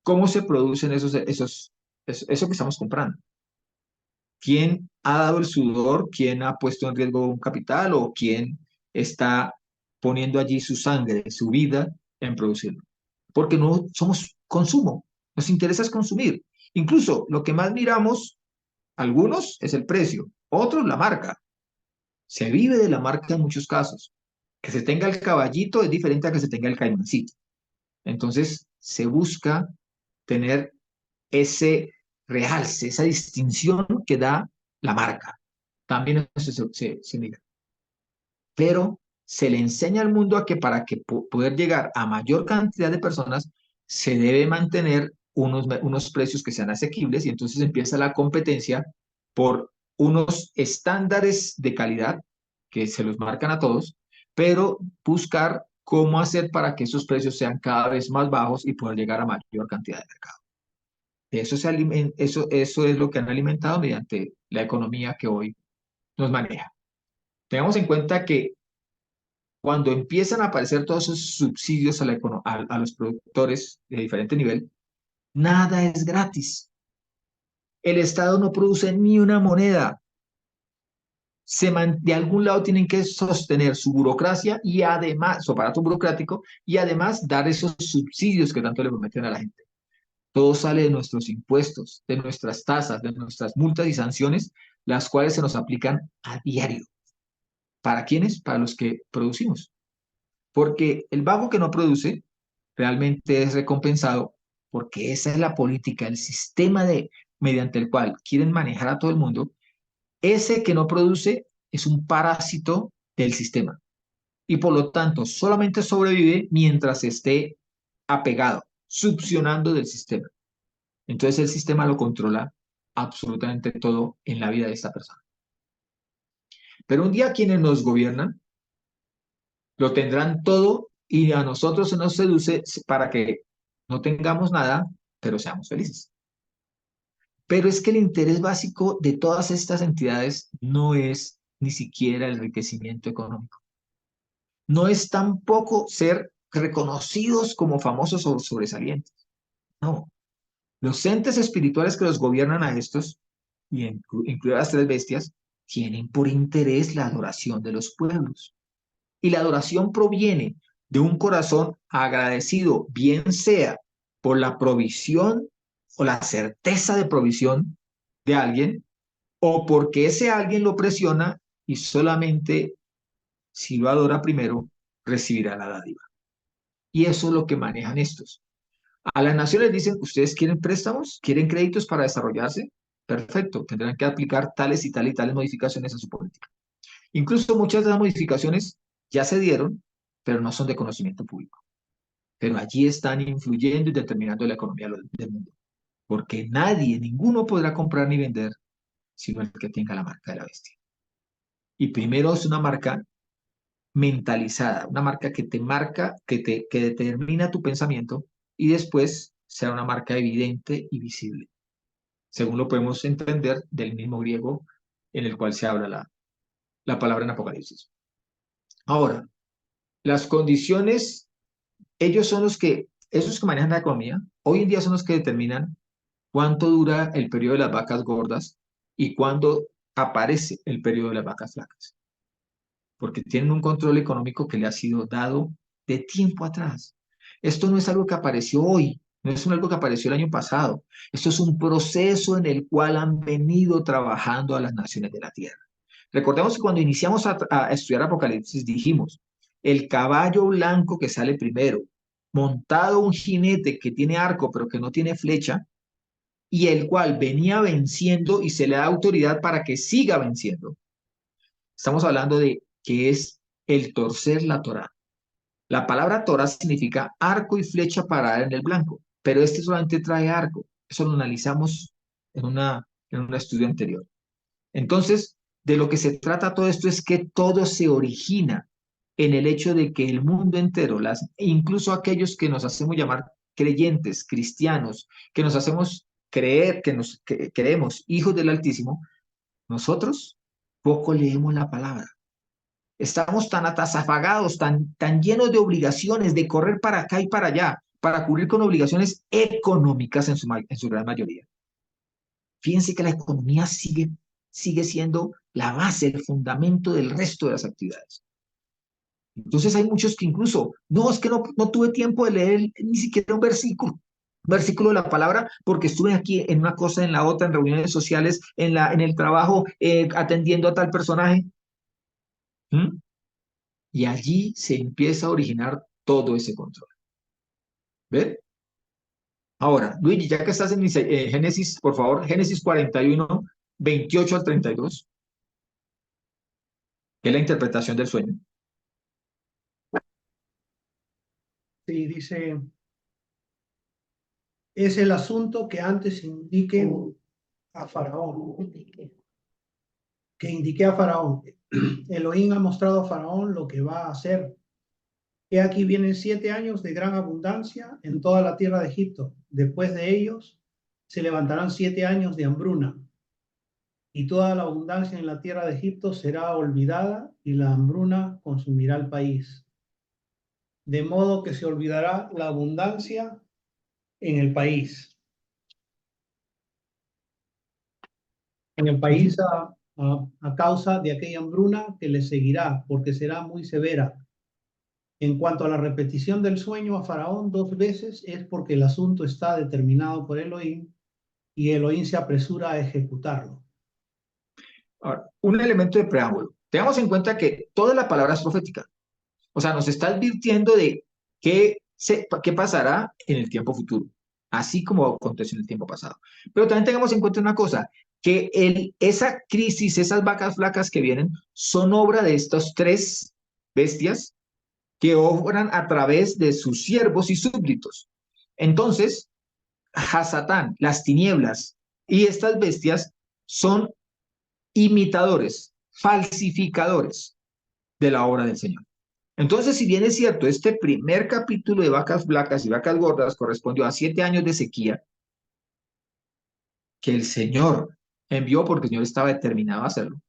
cómo se producen eso que estamos comprando. ¿Quién ha dado el sudor? ¿Quién ha puesto en riesgo un capital? ¿O quién está poniendo allí su sangre, su vida en producirlo? Porque no somos consumo, nos interesa es consumir. Incluso lo que más miramos, algunos, es el precio, otros la marca. Se vive de la marca en muchos casos. Que se tenga el caballito es diferente a que se tenga el caimancito. Entonces, se busca tener ese realce, esa distinción que da la marca. También eso se mira. Pero se le enseña al mundo a que para que poder llegar a mayor cantidad de personas, se debe mantener unos precios que sean asequibles y entonces empieza la competencia por unos estándares de calidad que se los marcan a todos, pero buscar cómo hacer para que esos precios sean cada vez más bajos y poder llegar a mayor cantidad de mercado. Eso es lo que han alimentado mediante la economía que hoy nos maneja. Tengamos en cuenta que cuando empiezan a aparecer todos esos subsidios a los productores de diferente nivel, nada es gratis. El Estado no produce ni una moneda. De algún lado tienen que sostener su burocracia y además, su aparato burocrático, y además dar esos subsidios que tanto le prometen a la gente. Todo sale de nuestros impuestos, de nuestras tasas, de nuestras multas y sanciones, las cuales se nos aplican a diario. ¿Para quiénes? Para los que producimos. Porque el vago que no produce realmente es recompensado porque esa es la política, el sistema de mediante el cual quieren manejar a todo el mundo, ese que no produce es un parásito del sistema y por lo tanto solamente sobrevive mientras esté apegado, succionando del sistema. Entonces el sistema lo controla absolutamente todo en la vida de esta persona. Pero un día quienes nos gobiernan lo tendrán todo y a nosotros se nos seduce para que no tengamos nada, pero seamos felices. Pero es que el interés básico de todas estas entidades no es ni siquiera el enriquecimiento económico. No es tampoco ser reconocidos como famosos o sobresalientes. No. Los entes espirituales que los gobiernan a estos, y incluidas las tres bestias, tienen por interés la adoración de los pueblos. Y la adoración proviene de un corazón agradecido, bien sea por la provisión o la certeza de provisión de alguien, o porque ese alguien lo presiona y solamente si lo adora primero, recibirá la dádiva. Y eso es lo que manejan estos. A las naciones dicen, ¿ustedes quieren préstamos? ¿Quieren créditos para desarrollarse? Perfecto, tendrán que aplicar tales y tales y tales modificaciones a su política. Incluso muchas de las modificaciones ya se dieron, pero no son de conocimiento público. Pero allí están influyendo y determinando la economía del mundo. Porque nadie, ninguno podrá comprar ni vender sino el que tenga la marca de la bestia. Y primero es una marca mentalizada, una marca que te marca, que determina tu pensamiento y después sea una marca evidente y visible, según lo podemos entender del mismo griego en el cual se habla la palabra en Apocalipsis. Ahora, las condiciones, ellos son esos que manejan la economía, hoy en día son los que determinan cuánto dura el periodo de las vacas gordas y cuándo aparece el periodo de las vacas flacas, porque tienen un control económico que le ha sido dado de tiempo atrás. Esto no es algo que apareció hoy, no es algo que apareció el año pasado. Esto es un proceso en el cual han venido trabajando a las naciones de la tierra. Recordemos que cuando iniciamos a estudiar Apocalipsis dijimos, el caballo blanco que sale primero, montado un jinete que tiene arco pero que no tiene flecha, y el cual venía venciendo y se le da autoridad para que siga venciendo. Estamos hablando de que es el torcer la Torá. La palabra Torá significa arco y flecha para dar en el blanco, pero este solamente trae arco. Eso lo analizamos en un estudio anterior. Entonces, de lo que se trata todo esto es que todo se origina en el hecho de que el mundo entero, incluso aquellos que nos hacemos llamar creyentes, cristianos, que nos hacemos creer, que creemos hijos del Altísimo, nosotros poco leemos la palabra. Estamos tan atasafagados, tan llenos de obligaciones, de correr para acá y para allá, para cubrir con obligaciones económicas en su gran mayoría. Fíjense que la economía sigue siendo la base, el fundamento del resto de las actividades. Entonces hay muchos que incluso, no, es que no tuve tiempo de leer ni siquiera un versículo de la palabra, porque estuve aquí en una cosa, en la otra, en reuniones sociales, en el trabajo, atendiendo a tal personaje. ¿Mm? Y allí se empieza a originar todo ese control. ¿Ven? Ahora, Luigi, ya que estás en Génesis, por favor, Génesis 41, 28 al 32, que es la interpretación del sueño. Sí, dice, es el asunto que antes indiquen a Faraón, que indiqué a Faraón. Elohim ha mostrado a Faraón lo que va a hacer. He aquí vienen 7 años de gran abundancia en toda la tierra de Egipto. Después de ellos se levantarán 7 años de hambruna. Y toda la abundancia en la tierra de Egipto será olvidada y la hambruna consumirá el país. De modo que se olvidará la abundancia en el país. En el país a causa de aquella hambruna que le seguirá, porque será muy severa. En cuanto a la repetición del sueño a Faraón 2 veces, es porque el asunto está determinado por Elohim y Elohim se apresura a ejecutarlo. Ahora, un elemento de preámbulo. Tengamos en cuenta que toda la palabra es profética. O sea, nos está advirtiendo de qué pasará en el tiempo futuro. así como aconteció en el tiempo pasado. Pero también tengamos en cuenta una cosa, que esa crisis, esas vacas flacas que vienen, son obra de estas tres bestias que obran a través de sus siervos y súbditos. Entonces, Hasatán, las tinieblas y estas bestias son imitadores, falsificadores de la obra del Señor. Entonces, si bien es cierto, este primer capítulo de vacas flacas y vacas gordas correspondió a 7 años de sequía que el Señor envió porque el Señor estaba determinado a hacerlo.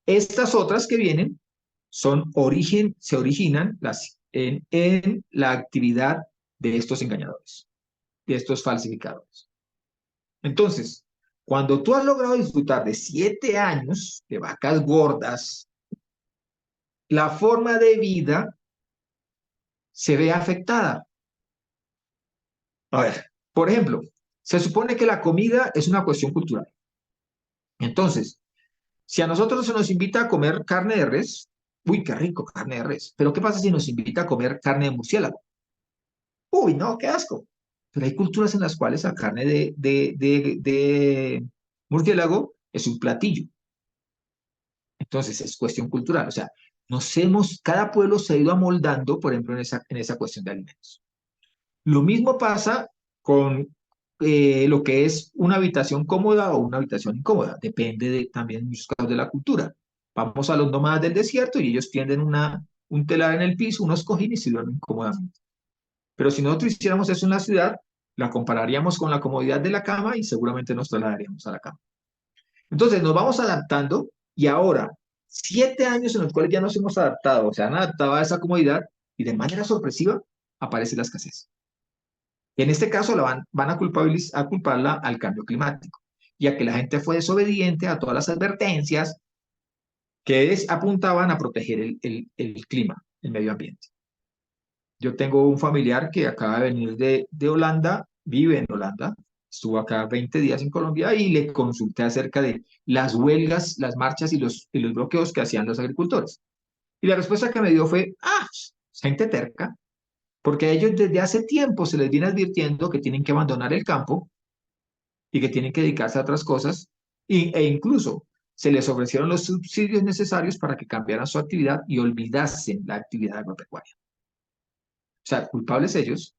Estas otras que vienen se originan en la actividad de estos engañadores, de estos falsificadores. Entonces, cuando tú has logrado disfrutar de 7 años de vacas gordas, la forma de vida se ve afectada. A ver, por ejemplo, se supone que la comida es una cuestión cultural. Entonces, si a nosotros se nos invita a comer carne de res, uy, qué rico carne de res, pero ¿qué pasa si nos invita a comer carne de murciélago? Uy, no, qué asco. Pero hay culturas en las cuales la carne de murciélago es un platillo. Entonces, es cuestión cultural. O sea, cada pueblo se ha ido amoldando, por ejemplo, en esa cuestión de alimentos. Lo mismo pasa con lo que es una habitación cómoda o una habitación incómoda. Depende también en muchos casos de la cultura. Vamos a los nómadas del desierto y ellos tienden un telar en el piso, unos cojines y duermen cómodamente. Pero si nosotros hiciéramos eso en la ciudad, la compararíamos con la comodidad de la cama y seguramente nos trasladaríamos a la cama. Entonces nos vamos adaptando y ahora, 7 años en los cuales ya nos hemos adaptado, o sea, han adaptado a esa comodidad y de manera sorpresiva aparece la escasez. En este caso van a culparla al cambio climático y a que la gente fue desobediente a todas las advertencias que apuntaban a proteger el clima, el medio ambiente. Yo tengo un familiar que acaba de venir de Holanda, vive en Holanda, estuvo acá 20 días en Colombia y le consulté acerca de las huelgas, las marchas y los bloqueos que hacían los agricultores. Y la respuesta que me dio fue, gente terca, porque a ellos desde hace tiempo se les viene advirtiendo que tienen que abandonar el campo y que tienen que dedicarse a otras cosas, e incluso se les ofrecieron los subsidios necesarios para que cambiaran su actividad y olvidasen la actividad agropecuaria. O sea, culpables ellos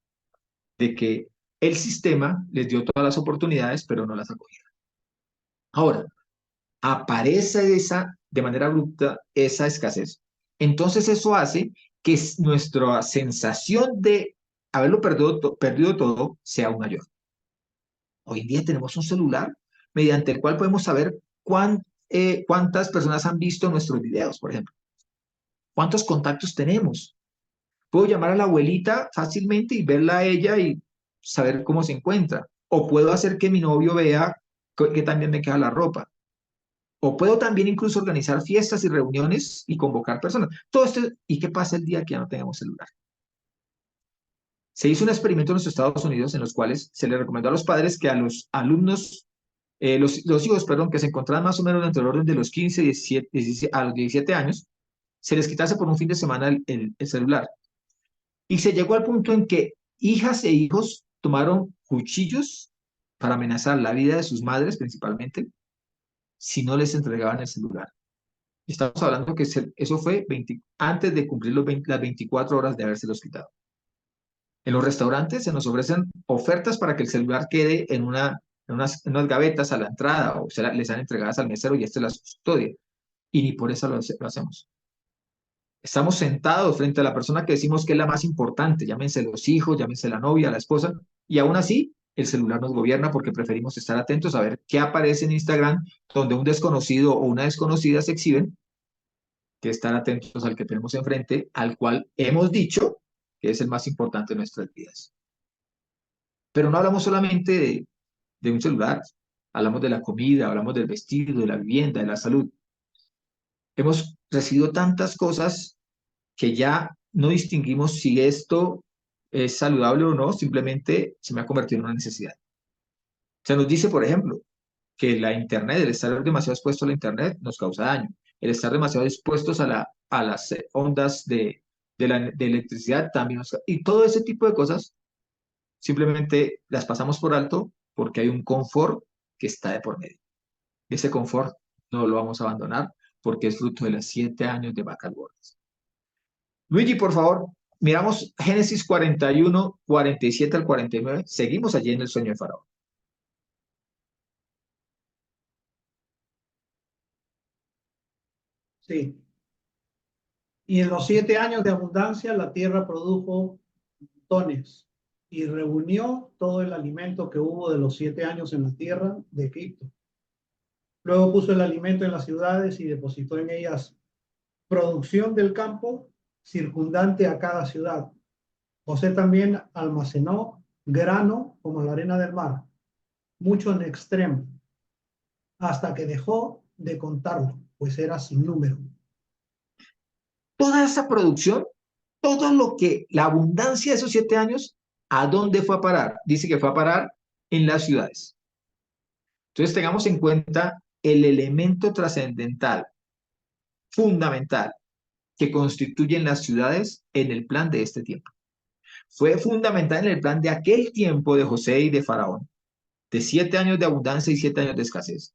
de que el sistema les dio todas las oportunidades, pero no las acogieron. Ahora, aparece de manera abrupta esa escasez. Entonces eso hace que nuestra sensación de haberlo perdido todo sea aún mayor. Hoy en día tenemos un celular mediante el cual podemos saber cuántas personas han visto nuestros videos, por ejemplo. ¿Cuántos contactos tenemos? Puedo llamar a la abuelita fácilmente y verla a ella y saber cómo se encuentra. O puedo hacer que mi novio vea que también me queda la ropa. O puedo también incluso organizar fiestas y reuniones y convocar personas. Todo esto, ¿y qué pasa el día que ya no tengamos celular? Se hizo un experimento en los Estados Unidos en los cuales se le recomendó a los padres que a los alumnos, los hijos, perdón, que se encontraban más o menos entre el orden de los 15 a los 17 años, se les quitase por un fin de semana el celular. Y se llegó al punto en que hijas e hijos tomaron cuchillos para amenazar la vida de sus madres principalmente si no les entregaban el celular. Estamos hablando que eso fue antes de cumplir las 24 horas de habérselos quitado. En los restaurantes se nos ofrecen ofertas para que el celular quede en unas gavetas a la entrada o les han entregadas al mesero y las custodia. Y ni por eso lo hacemos. Estamos sentados frente a la persona que decimos que es la más importante, llámense los hijos, llámense la novia, la esposa, y aún así el celular nos gobierna porque preferimos estar atentos a ver qué aparece en Instagram donde un desconocido o una desconocida se exhiben, que estar atentos al que tenemos enfrente, al cual hemos dicho que es el más importante de nuestras vidas. Pero no hablamos solamente de un celular, hablamos de la comida, hablamos del vestido, de la vivienda, de la salud. Hemos recibido tantas cosas que ya no distinguimos si esto es saludable o no, simplemente se me ha convertido en una necesidad. Se nos dice, por ejemplo, que la Internet, el estar demasiado expuesto a la Internet nos causa daño. El estar demasiado expuestos a las ondas de electricidad también y todo ese tipo de cosas simplemente las pasamos por alto porque hay un confort que está de por medio. Ese confort no lo vamos a abandonar porque es fruto de los 7 años de vacas gordas. Luigi, por favor, miramos Génesis 41, 47 al 49. Seguimos allí en el sueño de Faraón. Sí. Y en los 7 años de abundancia, la tierra produjo montones y reunió todo el alimento que hubo de los 7 años en la tierra de Egipto. Luego puso el alimento en las ciudades y depositó en ellas producción del campo circundante a cada ciudad. José también almacenó grano como la arena del mar, mucho en extremo, hasta que dejó de contarlo, pues era sin número. Toda esa producción, todo lo que, la abundancia de esos 7 años, ¿a dónde fue a parar? Dice que fue a parar en las ciudades. Entonces tengamos en cuenta el elemento trascendental, fundamental, que constituyen las ciudades en el plan de este tiempo. Fue fundamental en el plan de aquel tiempo de José y de Faraón, de 7 años de abundancia y 7 años de escasez.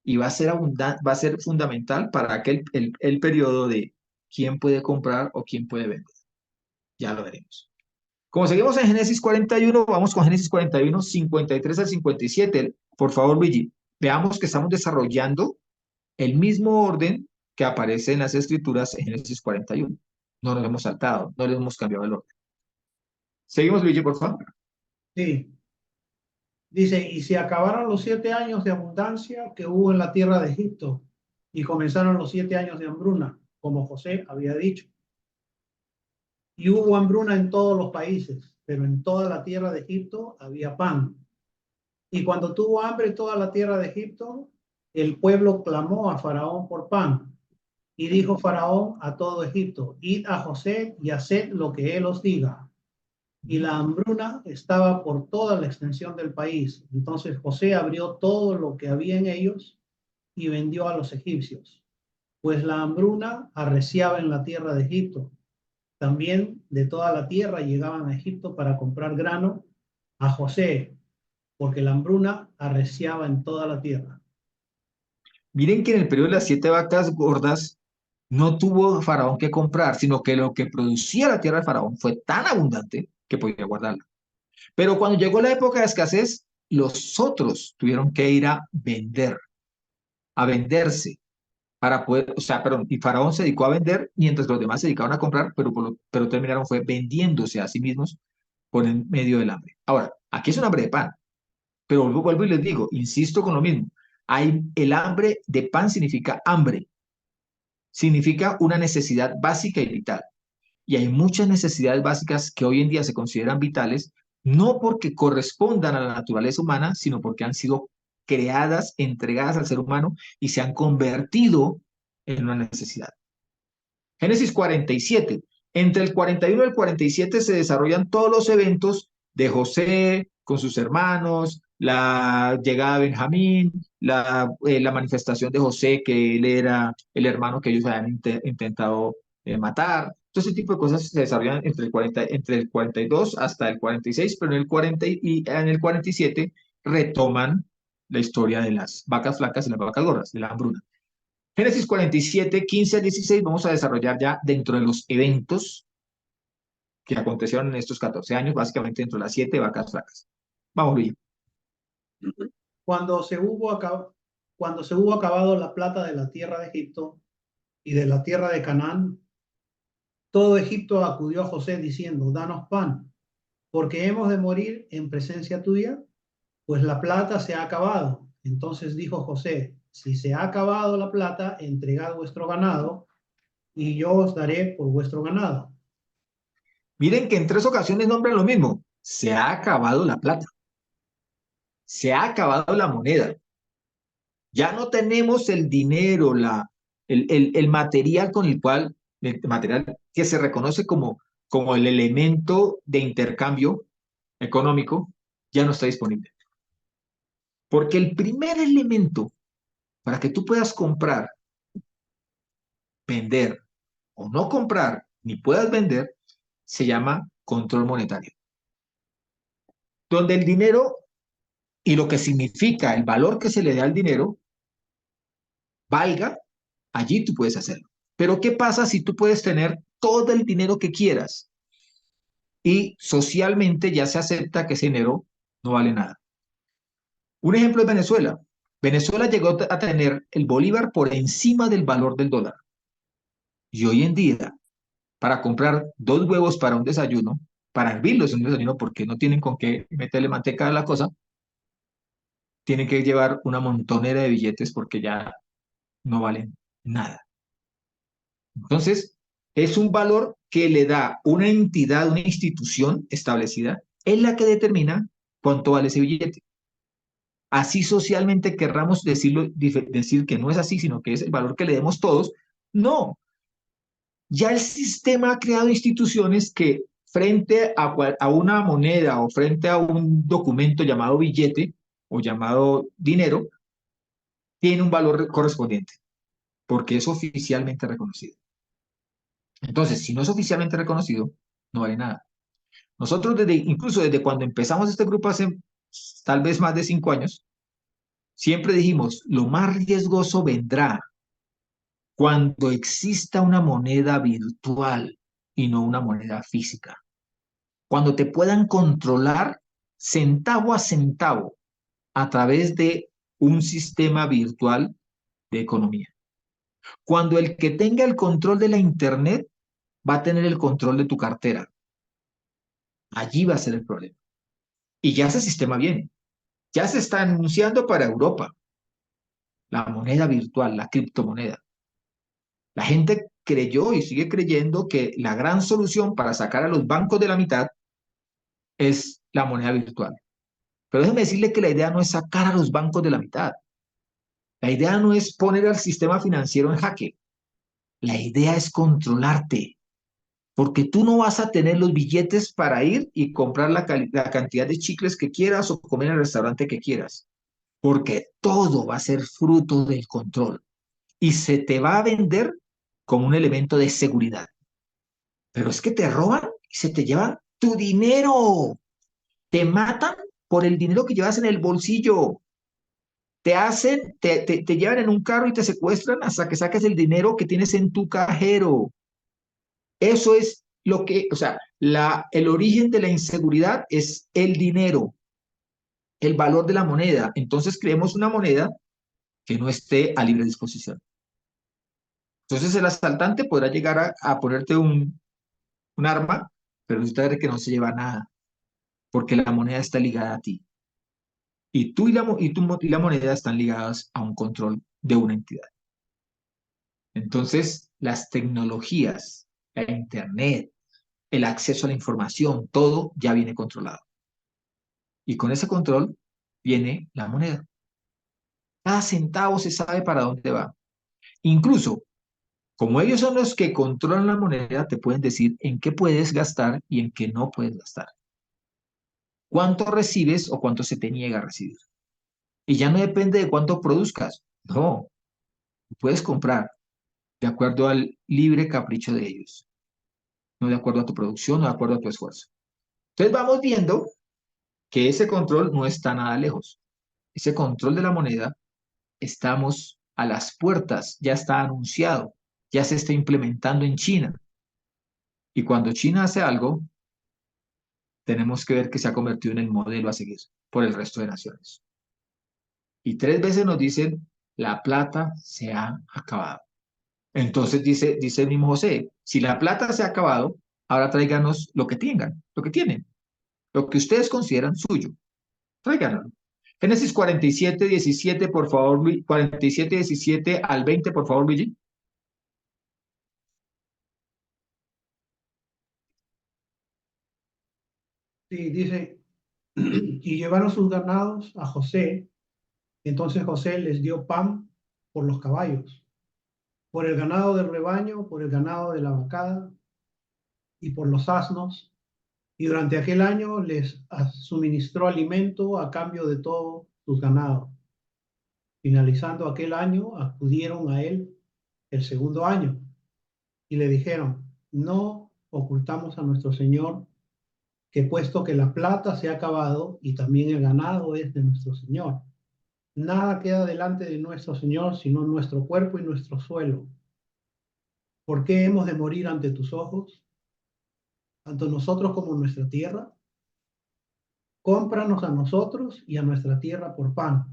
Y va a ser fundamental para el periodo de quién puede comprar o quién puede vender. Ya lo veremos. Como seguimos en Génesis 41, vamos con Génesis 41, 53 al 57. Por favor, Luigi, veamos que estamos desarrollando el mismo orden que aparece en las escrituras en Génesis 41. No nos hemos saltado, no le hemos cambiado el orden. Seguimos, Luigi, por favor. Sí. Dice, y se acabaron los 7 años de abundancia que hubo en la tierra de Egipto, y comenzaron los 7 años de hambruna, como José había dicho. Y hubo hambruna en todos los países, pero en toda la tierra de Egipto había pan. Y cuando tuvo hambre toda la tierra de Egipto, el pueblo clamó a Faraón por pan. Y dijo Faraón a todo Egipto, id a José y haced lo que él os diga. Y la hambruna estaba por toda la extensión del país. Entonces José abrió todo lo que había en ellos y vendió a los egipcios, pues la hambruna arreciaba en la tierra de Egipto. También de toda la tierra llegaban a Egipto para comprar grano a José, porque la hambruna arreciaba en toda la tierra. Miren que en el periodo de las 7 vacas gordas no tuvo Faraón que comprar, sino que lo que producía la tierra de Faraón fue tan abundante que podía guardarla. Pero cuando llegó la época de escasez, los otros tuvieron que ir a venderse para poder, o sea, perdón, y Faraón se dedicó a vender mientras los demás se dedicaban a comprar, pero terminaron fue vendiéndose a sí mismos por el medio del hambre. Ahora, aquí es un hambre de pan, pero vuelvo y les digo, insisto con lo mismo, el hambre de pan significa hambre, significa una necesidad básica y vital. Y hay muchas necesidades básicas que hoy en día se consideran vitales, no porque correspondan a la naturaleza humana, sino porque han sido creadas, entregadas al ser humano y se han convertido en una necesidad. Génesis 47. Entre el 41 y el 47 se desarrollan todos los eventos de José con sus hermanos, la llegada de Benjamín, la manifestación de José, que él era el hermano que ellos habían intentado matar. Todo ese tipo de cosas se desarrollan entre el 42 hasta el 46, pero en el 47 retoman la historia de las vacas flacas y las vacas gordas, de la hambruna. Génesis 47, 15 al 16, vamos a desarrollar ya dentro de los eventos que acontecieron en estos 14 años, básicamente dentro de las 7 vacas flacas. Vamos bien. Cuando se hubo acabado la plata de la tierra de Egipto y de la tierra de Canaán, todo Egipto acudió a José diciendo, danos pan, porque hemos de morir en presencia tuya, pues la plata se ha acabado. Entonces dijo José, si se ha acabado la plata, entregad vuestro ganado, y yo os daré por vuestro ganado. Miren que en 3 ocasiones nombran lo mismo. Se ha acabado la plata. Se ha acabado la moneda. Ya no tenemos el dinero, el material con el cual, el material que se reconoce como el elemento de intercambio económico, ya no está disponible. Porque el primer elemento para que tú puedas comprar, vender o no comprar, ni puedas vender, se llama control monetario. donde el dinero y lo que significa el valor que se le da al dinero valga, allí tú puedes hacerlo. Pero ¿qué pasa si tú puedes tener todo el dinero que quieras y socialmente ya se acepta que ese dinero no vale nada? Un ejemplo es Venezuela. Venezuela llegó a tener el bolívar por encima del valor del dólar. Y hoy en día, para comprar 2 huevos para un desayuno, para hervirlos en un desayuno porque no tienen con qué meterle manteca a la cosa, tienen que llevar una montonera de billetes porque ya no valen nada. Entonces, es un valor que le da una entidad, una institución establecida, es la que determina cuánto vale ese billete. Así socialmente querramos decirlo, decir que no es así, sino que es el valor que le demos todos. No, ya el sistema ha creado instituciones que frente a una moneda o frente a un documento llamado billete o llamado dinero, tiene un valor correspondiente, porque es oficialmente reconocido. Entonces, si no es oficialmente reconocido, no vale nada. Nosotros incluso desde cuando empezamos este grupo hace tal vez más de 5 años, siempre dijimos, lo más riesgoso vendrá cuando exista una moneda virtual y no una moneda física. Cuando te puedan controlar centavo a centavo a través de un sistema virtual de economía. Cuando el que tenga el control de la Internet va a tener el control de tu cartera. Allí va a ser el problema. Y ya ese sistema viene. Ya se está anunciando para Europa la moneda virtual, la criptomoneda. La gente creyó y sigue creyendo que la gran solución para sacar a los bancos de la mitad es la moneda virtual. Pero déjeme decirle que la idea no es sacar a los bancos de la mitad. La idea no es poner al sistema financiero en jaque. La idea es controlarte, porque tú no vas a tener los billetes para ir y comprar la cantidad de chicles que quieras o comer en el restaurante que quieras, porque todo va a ser fruto del control y se te va a vender como un elemento de seguridad. Pero es que te roban y se te llevan tu dinero. Te matan por el dinero que llevas en el bolsillo. Te llevan en un carro y te secuestran hasta que saques el dinero que tienes en tu cajero. Eso es lo que, o sea, el origen de la inseguridad es el dinero, el valor de la moneda. Entonces creemos una moneda que no esté a libre disposición. Entonces el asaltante podrá llegar a ponerte un arma, pero resulta que no se lleva nada, porque la moneda está ligada a ti. Y tú y la moneda están ligadas a un control de una entidad. Entonces, las tecnologías, la Internet, el acceso a la información, todo ya viene controlado. Y con ese control viene la moneda. Cada centavo se sabe para dónde va. Incluso, como ellos son los que controlan la moneda, te pueden decir en qué puedes gastar y en qué no puedes gastar. Cuánto recibes o cuánto se te niega a recibir. Y ya no depende de cuánto produzcas. No, puedes comprar de acuerdo al libre capricho de ellos. No de acuerdo a tu producción, no de acuerdo a tu esfuerzo. Entonces vamos viendo que ese control no está nada lejos. Ese control de la moneda, estamos a las puertas, ya está anunciado, ya se está implementando en China. Y cuando China hace algo, tenemos que ver que se ha convertido en el modelo a seguir por el resto de naciones. Y 3 veces nos dicen, la plata se ha acabado. Entonces dice el mismo José, si la plata se ha acabado, ahora tráiganos lo que tengan, lo que tienen, lo que ustedes consideran suyo. Tráiganlo. Génesis 47, 17, por favor, 47, 17 al 20, por favor, Luigi. Sí, dice, y llevaron sus ganados a José. Entonces José les dio pan por los caballos, por el ganado del rebaño, por el ganado de la vacada y por los asnos. Y durante aquel año les suministró alimento a cambio de todos sus ganados. Finalizando aquel año, acudieron a él el segundo año y le dijeron, no ocultamos a nuestro señor que puesto que la plata se ha acabado y también el ganado es de nuestro Señor, nada queda delante de nuestro Señor sino nuestro cuerpo y nuestro suelo. ¿Por qué hemos de morir ante tus ojos, tanto nosotros como nuestra tierra? Cómpranos a nosotros y a nuestra tierra por pan,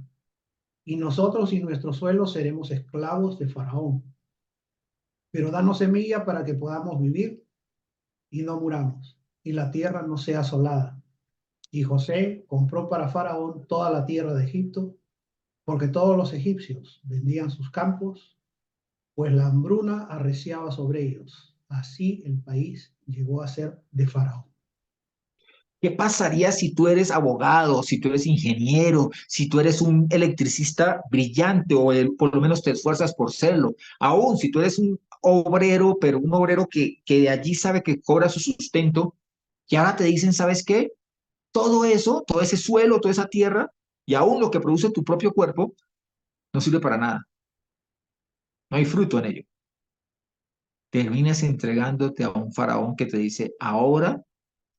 y nosotros y nuestro suelo seremos esclavos de Faraón. Pero danos semilla para que podamos vivir y no muramos, y la tierra no sea asolada. Y José compró para Faraón toda la tierra de Egipto, porque todos los egipcios vendían sus campos, pues la hambruna arreciaba sobre ellos. Así el país llegó a ser de Faraón. ¿Qué pasaría si tú eres abogado, si tú eres ingeniero, si tú eres un electricista brillante o por lo menos te esfuerzas por serlo? Aún si tú eres un obrero, pero un obrero que de allí sabe que cobra su sustento, y ahora te dicen, ¿sabes qué? Todo eso, todo ese suelo, toda esa tierra y aún lo que produce tu propio cuerpo no sirve para nada. No hay fruto en ello. Terminas entregándote a un faraón que te dice, ahora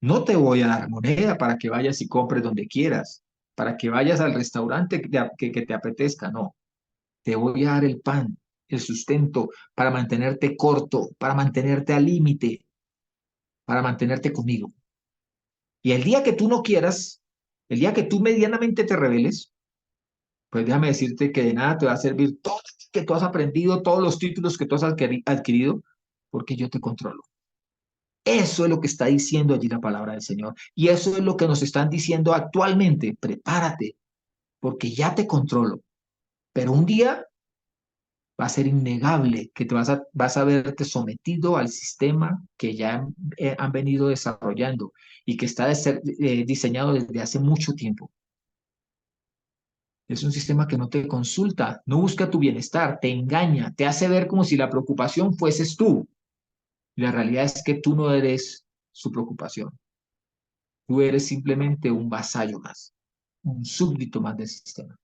no te voy a dar moneda para que vayas y compres donde quieras, para que vayas al restaurante que te apetezca, no. Te voy a dar el pan, el sustento para mantenerte corto, para mantenerte al límite, para mantenerte conmigo. Y el día que tú no quieras, el día que tú medianamente te rebeles, pues déjame decirte que de nada te va a servir todo lo que tú has aprendido, todos los títulos que tú has adquirido, porque yo te controlo. Eso es lo que está diciendo allí la palabra del Señor. Y eso es lo que nos están diciendo actualmente. Prepárate, porque ya te controlo. Pero un día va a ser innegable que vas a verte sometido al sistema que ya han venido desarrollando y que está diseñado desde hace mucho tiempo. Es un sistema que no te consulta, no busca tu bienestar, te engaña, te hace ver como si la preocupación fueses tú. Y la realidad es que tú no eres su preocupación. Tú eres simplemente un vasallo más, un súbdito más del sistema.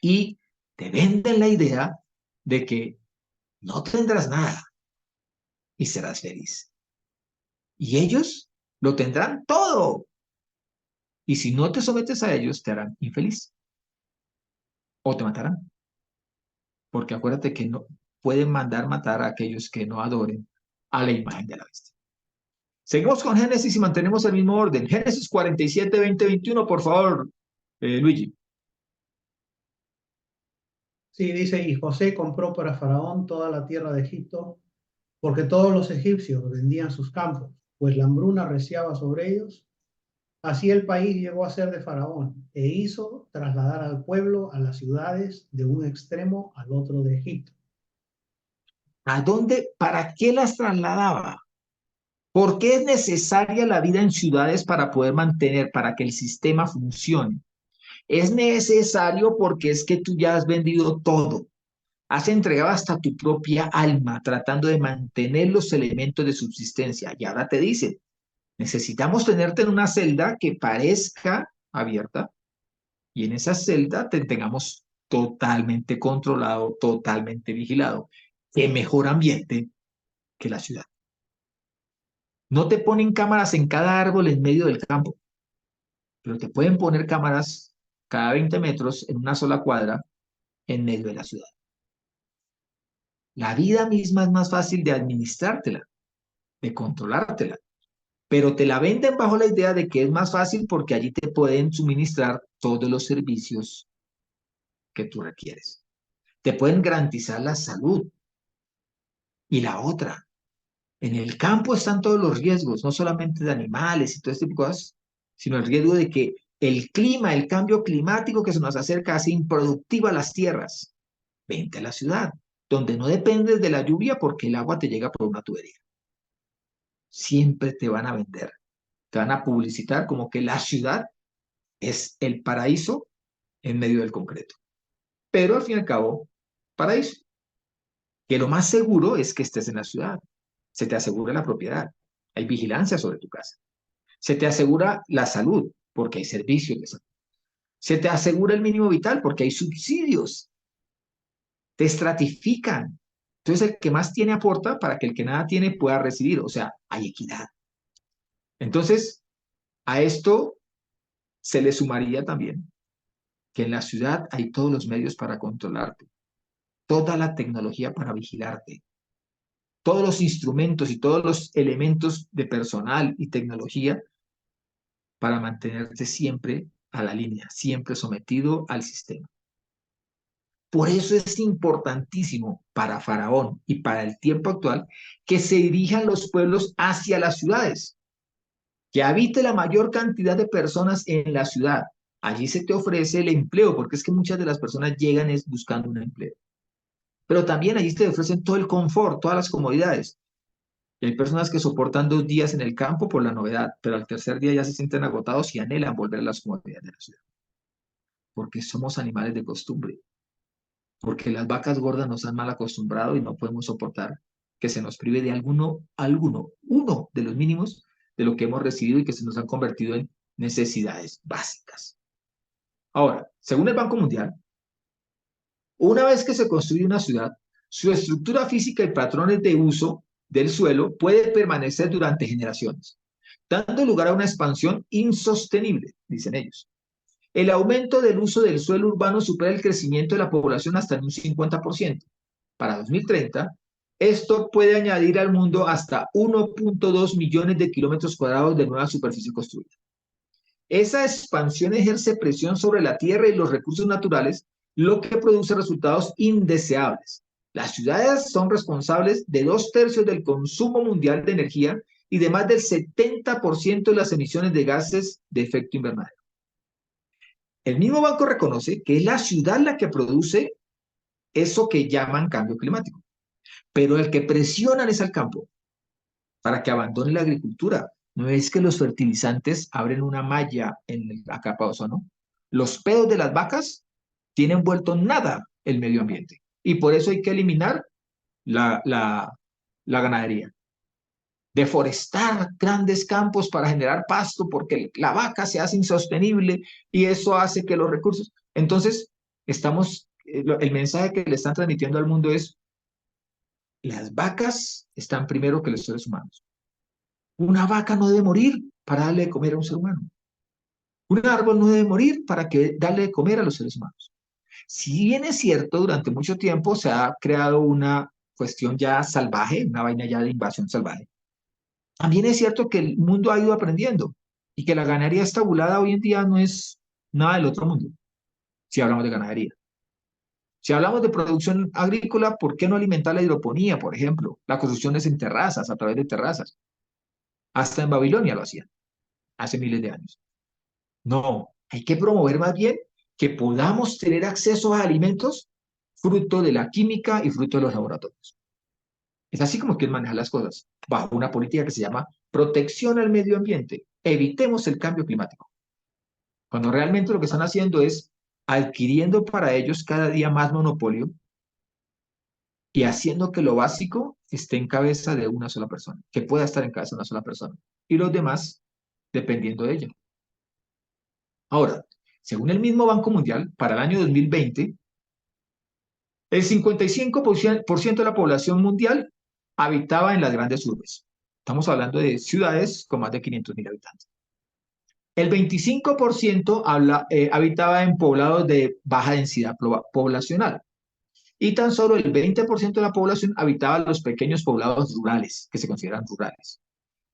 Y te venden la idea de que no tendrás nada y serás feliz. Y ellos lo tendrán todo. Y si no te sometes a ellos, te harán infeliz o te matarán. Porque acuérdate que no pueden mandar matar a aquellos que no adoren a la imagen de la bestia. Seguimos con Génesis y mantenemos el mismo orden. Génesis 47, 20, 21, por favor, Luigi. Sí, dice, y José compró para Faraón toda la tierra de Egipto, porque todos los egipcios vendían sus campos, pues la hambruna arreciaba sobre ellos. Así el país llegó a ser de Faraón, e hizo trasladar al pueblo a las ciudades de un extremo al otro de Egipto. ¿A dónde? ¿Para qué las trasladaba? ¿Por qué es necesaria la vida en ciudades para poder mantener, para que el sistema funcione? Es necesario porque es que tú ya has vendido todo. Has entregado hasta tu propia alma tratando de mantener los elementos de subsistencia. Y ahora te dicen, necesitamos tenerte en una celda que parezca abierta y en esa celda te tengamos totalmente controlado, totalmente vigilado. ¿Qué mejor ambiente que la ciudad? No te ponen cámaras en cada árbol en medio del campo, pero te pueden poner cámaras cada 20 metros en una sola cuadra en medio de la ciudad. La vida misma es más fácil de administrártela, de controlártela, pero te la venden bajo la idea de que es más fácil porque allí te pueden suministrar todos los servicios que tú requieres. Te pueden garantizar la salud. Y la otra, en el campo están todos los riesgos, no solamente de animales y todo este tipo de cosas, sino el riesgo de que el clima, el cambio climático que se nos acerca hace improductivas las tierras. Vente a la ciudad, donde no dependes de la lluvia porque el agua te llega por una tubería. Siempre te van a vender, te van a publicitar como que la ciudad es el paraíso en medio del concreto. Pero al fin y al cabo, paraíso. Que lo más seguro es que estés en la ciudad. Se te asegura la propiedad. Hay vigilancia sobre tu casa. Se te asegura la salud porque hay servicios de salud. Se te asegura el mínimo vital porque hay subsidios. Te estratifican. Entonces el que más tiene aporta para que el que nada tiene pueda recibir. O sea, hay equidad. Entonces, A esto se le sumaría también que en la ciudad hay todos los medios para controlarte, toda la tecnología para vigilarte, todos los instrumentos y todos los elementos de personal y tecnología para mantenerte siempre a la línea, siempre sometido al sistema. Por eso es importantísimo para Faraón y para el tiempo actual que se dirijan los pueblos hacia las ciudades, que habite la mayor cantidad de personas en la ciudad. Allí se te ofrece el empleo, porque es que muchas de las personas llegan es buscando un empleo. Pero también allí te ofrecen todo el confort, todas las comodidades. Y hay personas que soportan 2 días en el campo por la novedad, pero al tercer día ya se sienten agotados y anhelan volver a las comodidades de la ciudad, porque somos animales de costumbre, porque las vacas gordas nos han mal acostumbrado y no podemos soportar que se nos prive de uno de los mínimos de lo que hemos recibido y que se nos han convertido en necesidades básicas. Ahora, según el Banco Mundial, una vez que se construye una ciudad, su estructura física y patrones de uso del suelo puede permanecer durante generaciones, dando lugar a una expansión insostenible, dicen ellos. El aumento del uso del suelo urbano supera el crecimiento de la población hasta en un 50%. Para 2030, esto puede añadir al mundo hasta 1.2 millones de kilómetros cuadrados de nueva superficie construida. Esa expansión ejerce presión sobre la tierra y los recursos naturales, lo que produce resultados indeseables. Las ciudades son responsables de 2/3 del consumo mundial de energía y de más del 70% de las emisiones de gases de efecto invernadero. El mismo banco reconoce que es la ciudad la que produce eso que llaman cambio climático, pero el que presionan es al campo para que abandone la agricultura. ¿No es que los fertilizantes abren una malla en la capa de ozono? Los pedos de las vacas tienen vuelto nada el medio ambiente y por eso hay que eliminar la ganadería. Deforestar grandes campos para generar pasto porque la vaca se hace insostenible y eso hace que los recursos... Entonces, el mensaje que le están transmitiendo al mundo es: las vacas están primero que los seres humanos. Una vaca no debe morir para darle de comer a un ser humano. Un árbol no debe morir para darle de comer a los seres humanos. Si bien es cierto, durante mucho tiempo se ha creado una cuestión ya salvaje, una vaina ya de invasión salvaje, también es cierto que el mundo ha ido aprendiendo y que la ganadería estabulada hoy en día no es nada del otro mundo, si hablamos de ganadería. Si hablamos de producción agrícola, ¿por qué no alimentar la hidroponía, por ejemplo? La construcción es en terrazas, a través de terrazas. Hasta en Babilonia lo hacían, hace miles de años. No, hay que promover más bien que podamos tener acceso a alimentos fruto de la química y fruto de los laboratorios. Es así como quieren manejar las cosas, bajo una política que se llama protección al medio ambiente. Evitemos el cambio climático. Cuando realmente lo que están haciendo es adquiriendo para ellos cada día más monopolio y haciendo que lo básico esté en cabeza de una sola persona, que pueda estar en cabeza de una sola persona, y los demás dependiendo de ella. Ahora, según el mismo Banco Mundial, para el año 2020, el 55% de la población mundial habitaba en las grandes urbes. Estamos hablando de ciudades con más de 500.000 habitantes. El 25% habitaba en poblados de baja densidad poblacional. Y tan solo el 20% de la población habitaba en los pequeños poblados rurales, que se consideran rurales.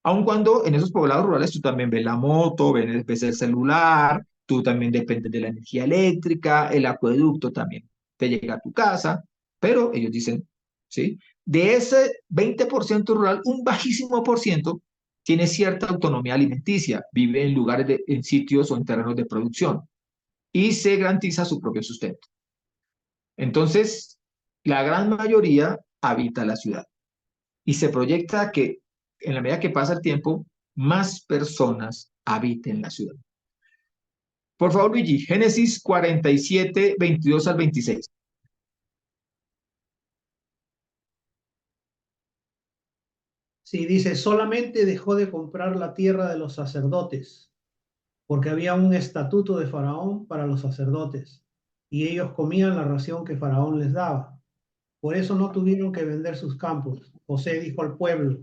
Aun cuando en esos poblados rurales tú también ves la moto, ves el celular, tú también dependes de la energía eléctrica, el acueducto también te llega a tu casa, pero ellos dicen, ¿sí? De ese 20% rural, un bajísimo por ciento tiene cierta autonomía alimenticia, vive en lugares, en sitios o en terrenos de producción y se garantiza su propio sustento. Entonces, la gran mayoría habita la ciudad y se proyecta que en la medida que pasa el tiempo, más personas habiten la ciudad. Por favor, Luigi, Génesis 47, 22 al 26. Sí, dice, solamente dejó de comprar la tierra de los sacerdotes, porque había un estatuto de Faraón para los sacerdotes, y ellos comían la ración que Faraón les daba. Por eso no tuvieron que vender sus campos. José dijo al pueblo,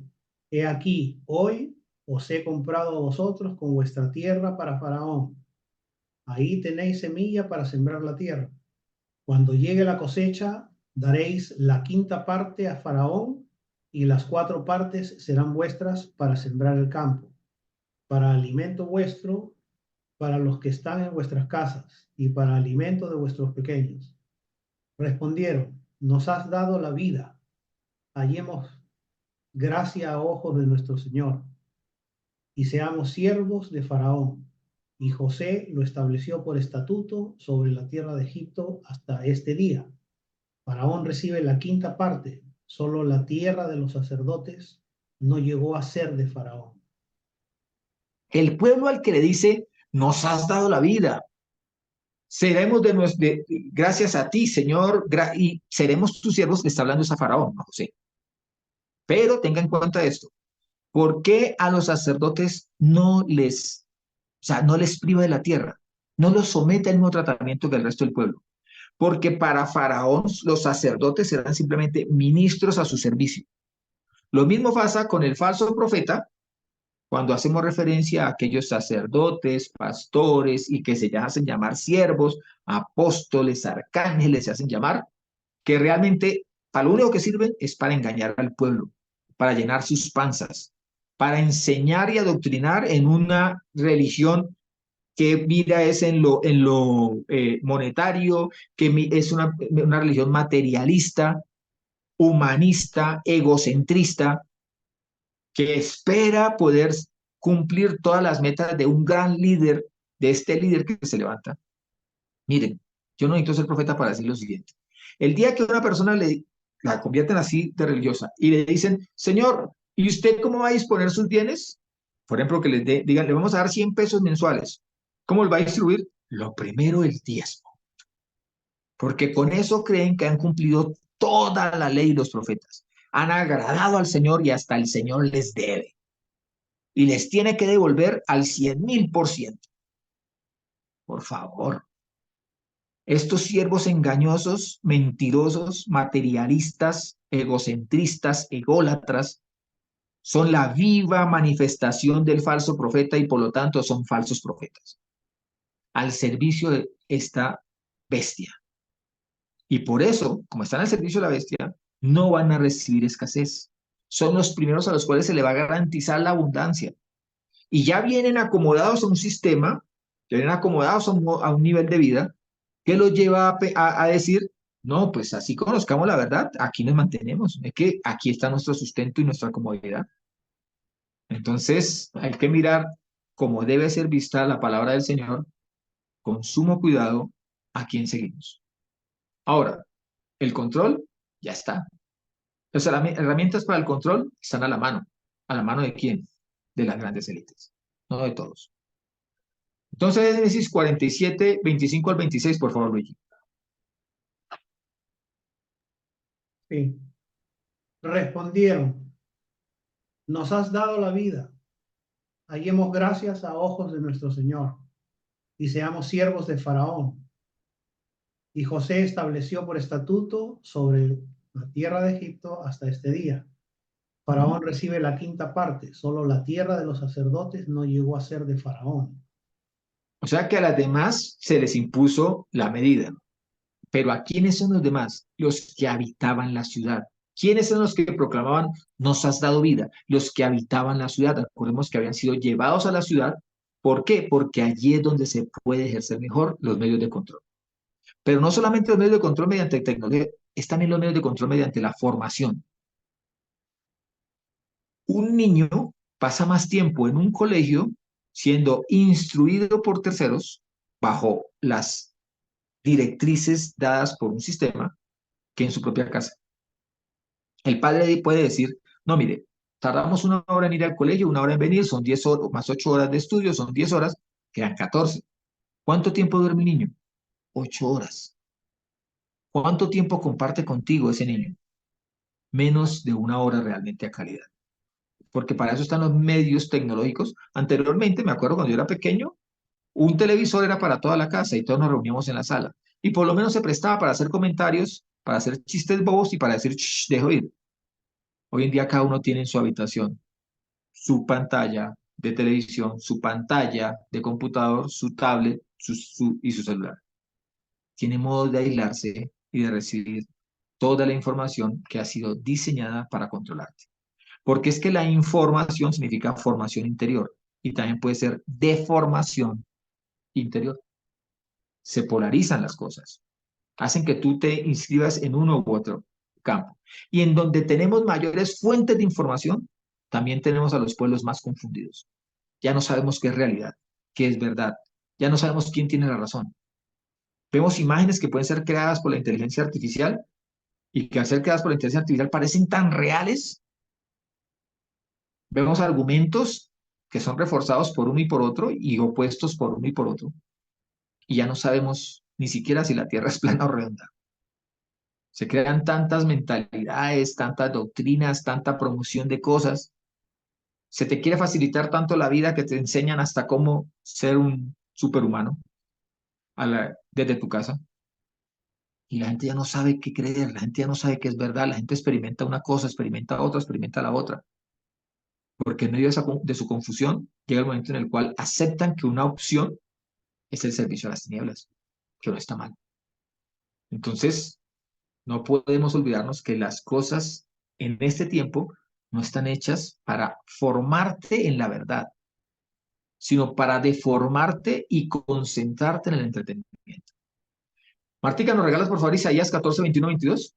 he aquí, hoy os he comprado a vosotros con vuestra tierra para Faraón. Ahí tenéis semilla para sembrar la tierra. Cuando llegue la cosecha, daréis la quinta parte a Faraón y las 4 partes serán vuestras para sembrar el campo, para alimento vuestro, para los que están en vuestras casas y para alimento de vuestros pequeños. Respondieron, nos has dado la vida, hallemos gracia a ojos de nuestro Señor y seamos siervos de Faraón. Y José lo estableció por estatuto sobre la tierra de Egipto hasta este día. Faraón recibe la quinta parte, solo la tierra de los sacerdotes no llegó a ser de Faraón. El pueblo al que le dice, nos has dado la vida, seremos gracias a ti, Señor, y seremos tus siervos, le está hablando a Faraón, no José. Pero tenga en cuenta esto, ¿por qué a los sacerdotes no les priva de la tierra? No los somete al mismo tratamiento que el resto del pueblo. Porque para Faraón los sacerdotes eran simplemente ministros a su servicio. Lo mismo pasa con el falso profeta, cuando hacemos referencia a aquellos sacerdotes, pastores y que se hacen llamar siervos, apóstoles, arcángeles, se hacen llamar, que realmente para lo único que sirven es para engañar al pueblo, para llenar sus panzas, para enseñar y adoctrinar en una religión que mira es en lo monetario, que es una religión materialista, humanista, egocentrista, que espera poder cumplir todas las metas de un gran líder, de este líder que se levanta. Miren, yo no necesito ser profeta para decir lo siguiente. El día que una persona la convierten así de religiosa y le dicen, Señor, ¿y usted cómo va a disponer sus bienes? Por ejemplo, que les digan, le vamos a dar 100 pesos mensuales. ¿Cómo lo va a distribuir? Lo primero, el diezmo. Porque con eso creen que han cumplido toda la ley los profetas. Han agradado al Señor y hasta el Señor les debe. Y les tiene que devolver al 100.000%. Por favor. Estos siervos engañosos, mentirosos, materialistas, egocentristas, ególatras, son la viva manifestación del falso profeta y por lo tanto son falsos profetas, al servicio de esta bestia. Y por eso, como están al servicio de la bestia, no van a recibir escasez. Son los primeros a los cuales se le va a garantizar la abundancia. Y ya vienen acomodados a un sistema, ya vienen acomodados a un nivel de vida que los lleva a decir, no, pues así conozcamos la verdad, aquí nos mantenemos, es que aquí está nuestro sustento y nuestra comodidad. Entonces, hay que mirar cómo debe ser vista la palabra del Señor, con sumo cuidado a quién seguimos. Ahora, el control ya está. Las herramientas para el control están a la mano. ¿A la mano de quién? De las grandes élites, no de todos. Entonces, Génesis 47, 25 al 26, por favor, Luigi. Sí. Respondieron, nos has dado la vida, hallemos gracias a ojos de nuestro Señor y seamos siervos de Faraón. Y José estableció por estatuto sobre la tierra de Egipto hasta este día. Faraón recibe la quinta parte, solo la tierra de los sacerdotes no llegó a ser de Faraón. O sea que a las demás se les impuso la medida. Pero ¿a quiénes son los demás? Los que habitaban la ciudad. ¿Quiénes son los que proclamaban, nos has dado vida? Los que habitaban la ciudad. Recordemos que habían sido llevados a la ciudad. ¿Por qué? Porque allí es donde se puede ejercer mejor los medios de control. Pero no solamente los medios de control mediante tecnología, es también los medios de control mediante la formación. Un niño pasa más tiempo en un colegio siendo instruido por terceros bajo las directrices dadas por un sistema que en su propia casa. El padre puede decir, no, mire, tardamos 1 hora en ir al colegio, 1 hora en venir, son 10 horas, más 8 horas de estudio, son 10 horas, quedan 14. ¿Cuánto tiempo duerme el niño? 8 horas. ¿Cuánto tiempo comparte contigo ese niño? Menos de 1 hora realmente a calidad. Porque para eso están los medios tecnológicos. Anteriormente, me acuerdo cuando yo era pequeño, un televisor era para toda la casa y todos nos reuníamos en la sala. Y por lo menos se prestaba para hacer comentarios, para hacer chistes bobos y para decir, shh, dejo ir. Hoy en día cada uno tiene en su habitación su pantalla de televisión, su pantalla de computador, su tablet y su celular. Tiene modos de aislarse y de recibir toda la información que ha sido diseñada para controlarte. Porque es que la información significa formación interior y también puede ser deformación interior. Se polarizan las cosas, hacen que tú te inscribas en uno u otro campo. Y en donde tenemos mayores fuentes de información, también tenemos a los pueblos más confundidos. Ya no sabemos qué es realidad, qué es verdad. Ya no sabemos quién tiene la razón. Vemos imágenes que pueden ser creadas por la inteligencia artificial y que al ser creadas por la inteligencia artificial parecen tan reales. Vemos argumentos que son reforzados por uno y por otro y opuestos por uno y por otro. Y ya no sabemos ni siquiera si la Tierra es plana o redonda. Se crean tantas mentalidades, tantas doctrinas, tanta promoción de cosas. Se te quiere facilitar tanto la vida que te enseñan hasta cómo ser un superhumano desde tu casa. Y la gente ya no sabe qué creer, la gente ya no sabe qué es verdad, la gente experimenta una cosa, experimenta otra, experimenta la otra. Porque en medio de su confusión llega el momento en el cual aceptan que una opción es el servicio a las tinieblas, que no está mal. Entonces, no podemos olvidarnos que las cosas en este tiempo no están hechas para formarte en la verdad, sino para deformarte y concentrarte en el entretenimiento. Martica, ¿nos regalas por favor Isaías 14, 21, 22?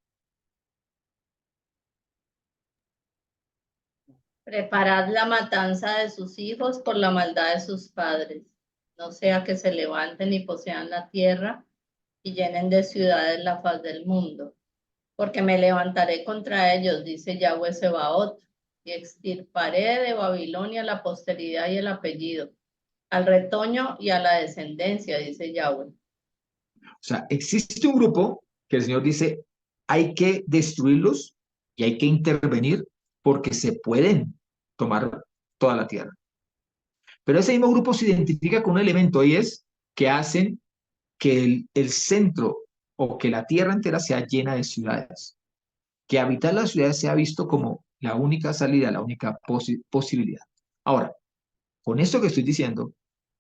Preparad la matanza de sus hijos por la maldad de sus padres. No sea que se levanten y posean la tierra y llenen de ciudades la faz del mundo. Porque me levantaré contra ellos, dice Yahweh Sebaot, y extirparé de Babilonia la posteridad y el apellido, al retoño y a la descendencia, dice Yahweh. O sea, existe un grupo que el Señor dice, hay que destruirlos y hay que intervenir porque se pueden tomar toda la tierra. Pero ese mismo grupo se identifica con un elemento y es que hacen que el centro o que la tierra entera sea llena de ciudades. Que habitar las ciudades sea visto como la única salida, la única posibilidad. Ahora, con esto que estoy diciendo,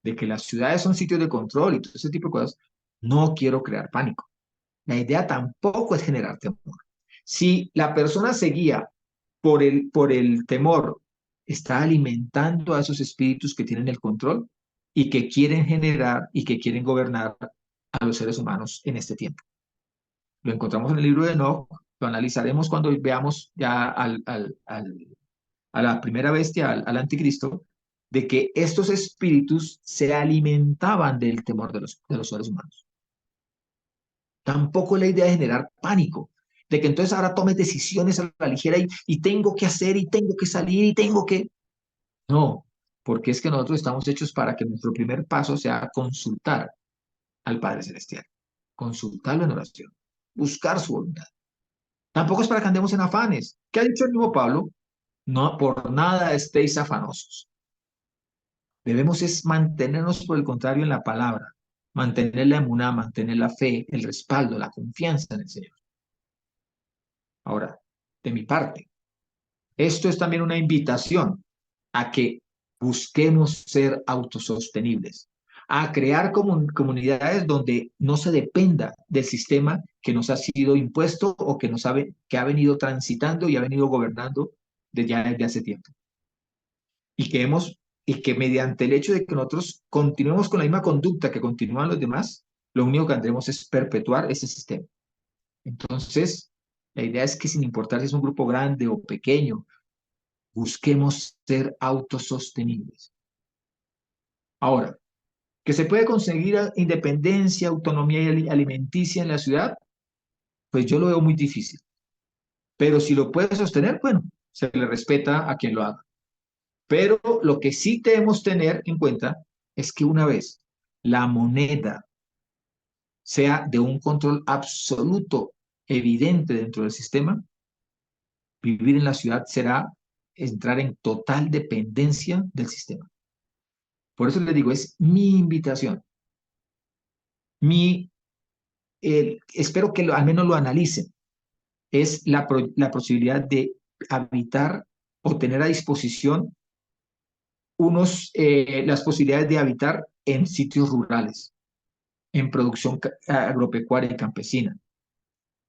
de que las ciudades son sitios de control y todo ese tipo de cosas, no quiero crear pánico. La idea tampoco es generar temor. Si la persona se guía por el temor, está alimentando a esos espíritus que tienen el control y que quieren generar y que quieren gobernar a los seres humanos en este tiempo. Lo encontramos en el libro de Enoch, lo analizaremos cuando veamos ya a la primera bestia, al anticristo, de que estos espíritus se alimentaban del temor de los seres humanos. Tampoco es la idea de generar pánico, de que entonces ahora tomes decisiones a la ligera y tengo que hacer y tengo que salir y tengo que... No, porque es que nosotros estamos hechos para que nuestro primer paso sea consultar al Padre Celestial, consultarlo en oración, buscar su voluntad. Tampoco es para que andemos en afanes. ¿Qué ha dicho el mismo Pablo? No, por nada estéis afanosos. Debemos es mantenernos, por el contrario, en la palabra, mantener la emuná, mantener la fe, el respaldo, la confianza en el Señor. Ahora, de mi parte, esto es también una invitación a que busquemos ser autosostenibles, a crear comunidades donde no se dependa del sistema que nos ha sido impuesto o que ha venido transitando y ha venido gobernando desde hace tiempo. Y que mediante el hecho de que nosotros continuemos con la misma conducta que continúan los demás, lo único que tendremos es perpetuar ese sistema. Entonces, la idea es que sin importar si es un grupo grande o pequeño, busquemos ser autosostenibles. Ahora, que se puede conseguir independencia, autonomía alimenticia en la ciudad, pues yo lo veo muy difícil. Pero si lo puede sostener, bueno, se le respeta a quien lo haga. Pero lo que sí debemos tener en cuenta es que una vez la moneda sea de un control absoluto, evidente dentro del sistema, vivir en la ciudad será entrar en total dependencia del sistema. Por eso les digo, es mi invitación. Espero que al menos lo analicen. Es la posibilidad de habitar o tener a disposición las posibilidades de habitar en sitios rurales, en producción agropecuaria y campesina.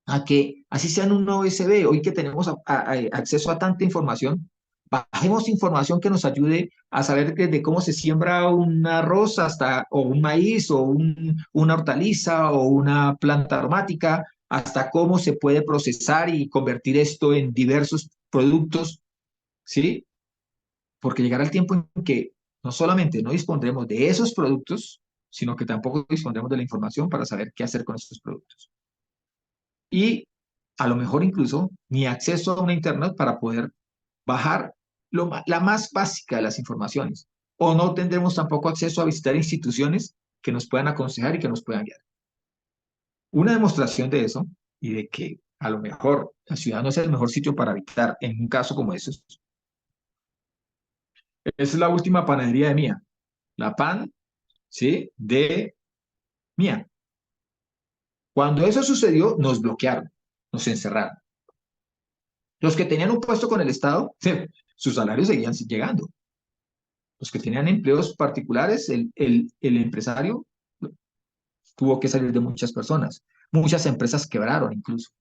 A que así sea en un OSB, hoy que tenemos acceso a tanta información, bajemos información que nos ayude a saber desde cómo se siembra un arroz hasta, o un maíz, o una hortaliza, o una planta aromática, hasta cómo se puede procesar y convertir esto en diversos productos, ¿sí? Porque llegará el tiempo en que no solamente no dispondremos de esos productos, sino que tampoco dispondremos de la información para saber qué hacer con estos productos. Y a lo mejor incluso ni acceso a una internet para poder bajar la más básica de las informaciones. O no tendremos tampoco acceso a visitar instituciones que nos puedan aconsejar y que nos puedan guiar. Una demostración de eso y de que a lo mejor la ciudad no es el mejor sitio para habitar en un caso como ese es la última panadería de Mía. La pan, ¿sí? De Mía. Cuando eso sucedió, nos bloquearon, nos encerraron. Los que tenían un puesto con el Estado, sus salarios seguían llegando. Los que tenían empleos particulares, el empresario tuvo que salir de muchas personas. Muchas empresas quebraron incluso.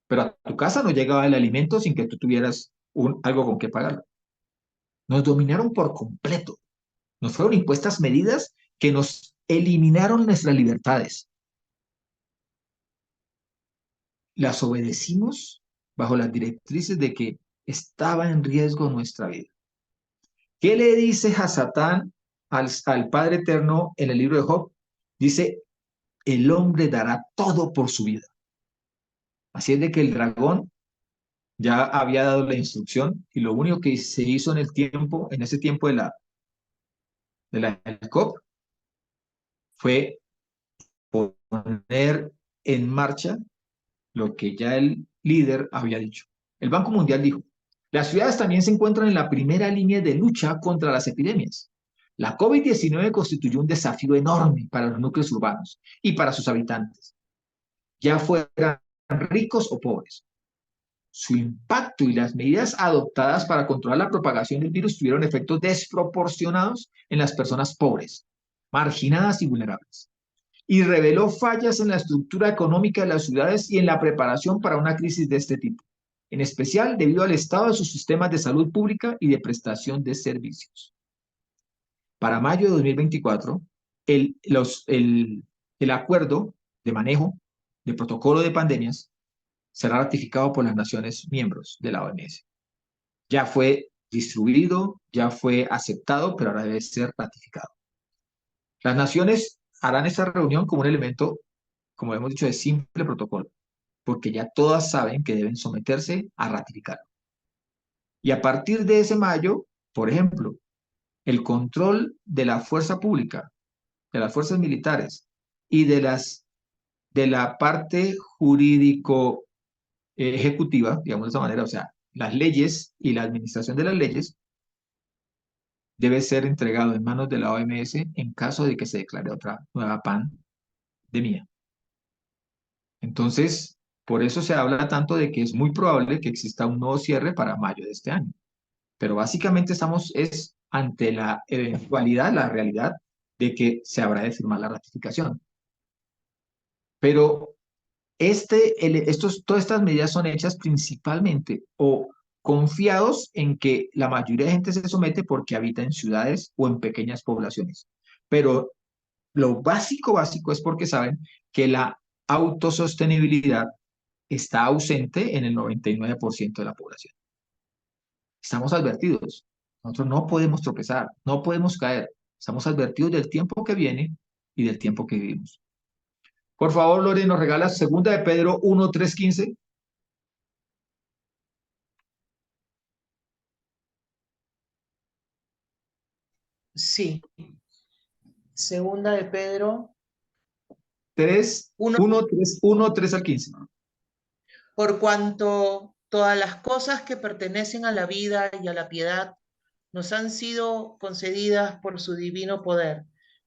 Pero a tu casa no llegaba el alimento sin que tú tuvieras algo con qué pagarlo. Nos dominaron por completo. Nos fueron impuestas medidas que nos eliminaron nuestras libertades. Las obedecimos bajo las directrices de que estaba en riesgo nuestra vida. ¿Qué le dice Hasatán al Padre Eterno en el libro de Job? Dice, el hombre dará todo por su vida. Así es de que el dragón ya había dado la instrucción y lo único que se hizo en ese tiempo de la COP, fue poner en marcha lo que ya el líder había dicho. El Banco Mundial dijo, las ciudades también se encuentran en la primera línea de lucha contra las epidemias. La COVID-19 constituyó un desafío enorme para los núcleos urbanos y para sus habitantes, ya fueran ricos o pobres. Su impacto y las medidas adoptadas para controlar la propagación del virus tuvieron efectos desproporcionados en las personas pobres, marginadas y vulnerables, y reveló fallas en la estructura económica de las ciudades y en la preparación para una crisis de este tipo, en especial debido al estado de sus sistemas de salud pública y de prestación de servicios. Para mayo de 2024, el acuerdo de manejo de protocolo de pandemias será ratificado por las naciones miembros de la OMS. Ya fue distribuido, ya fue aceptado, pero ahora debe ser ratificado. Las naciones harán esta reunión como un elemento, como hemos dicho, de simple protocolo, porque ya todas saben que deben someterse a ratificarlo. Y a partir de ese mayo, por ejemplo, el control de la fuerza pública, de las fuerzas militares y de la parte jurídico ejecutiva, digamos de esa manera, o sea, las leyes y la administración de las leyes, debe ser entregado en manos de la OMS en caso de que se declare otra nueva pandemia. Entonces, por eso se habla tanto de que es muy probable que exista un nuevo cierre para mayo de este año. Pero básicamente estamos ante la eventualidad, la realidad de que se habrá de firmar la ratificación. Pero todas estas medidas son hechas principalmente o confiados en que la mayoría de gente se somete porque habita en ciudades o en pequeñas poblaciones. Pero lo básico es porque saben que la autosostenibilidad está ausente en el 99% de la población. Estamos advertidos. Nosotros no podemos tropezar, no podemos caer. Estamos advertidos del tiempo que viene y del tiempo que vivimos. Por favor, Lore, nos regala 2 de Pedro 1, 3, 15. Sí. Segunda de Pedro 3, 1. 1, 3 al 15. Por cuanto todas las cosas que pertenecen a la vida y a la piedad nos han sido concedidas por su divino poder,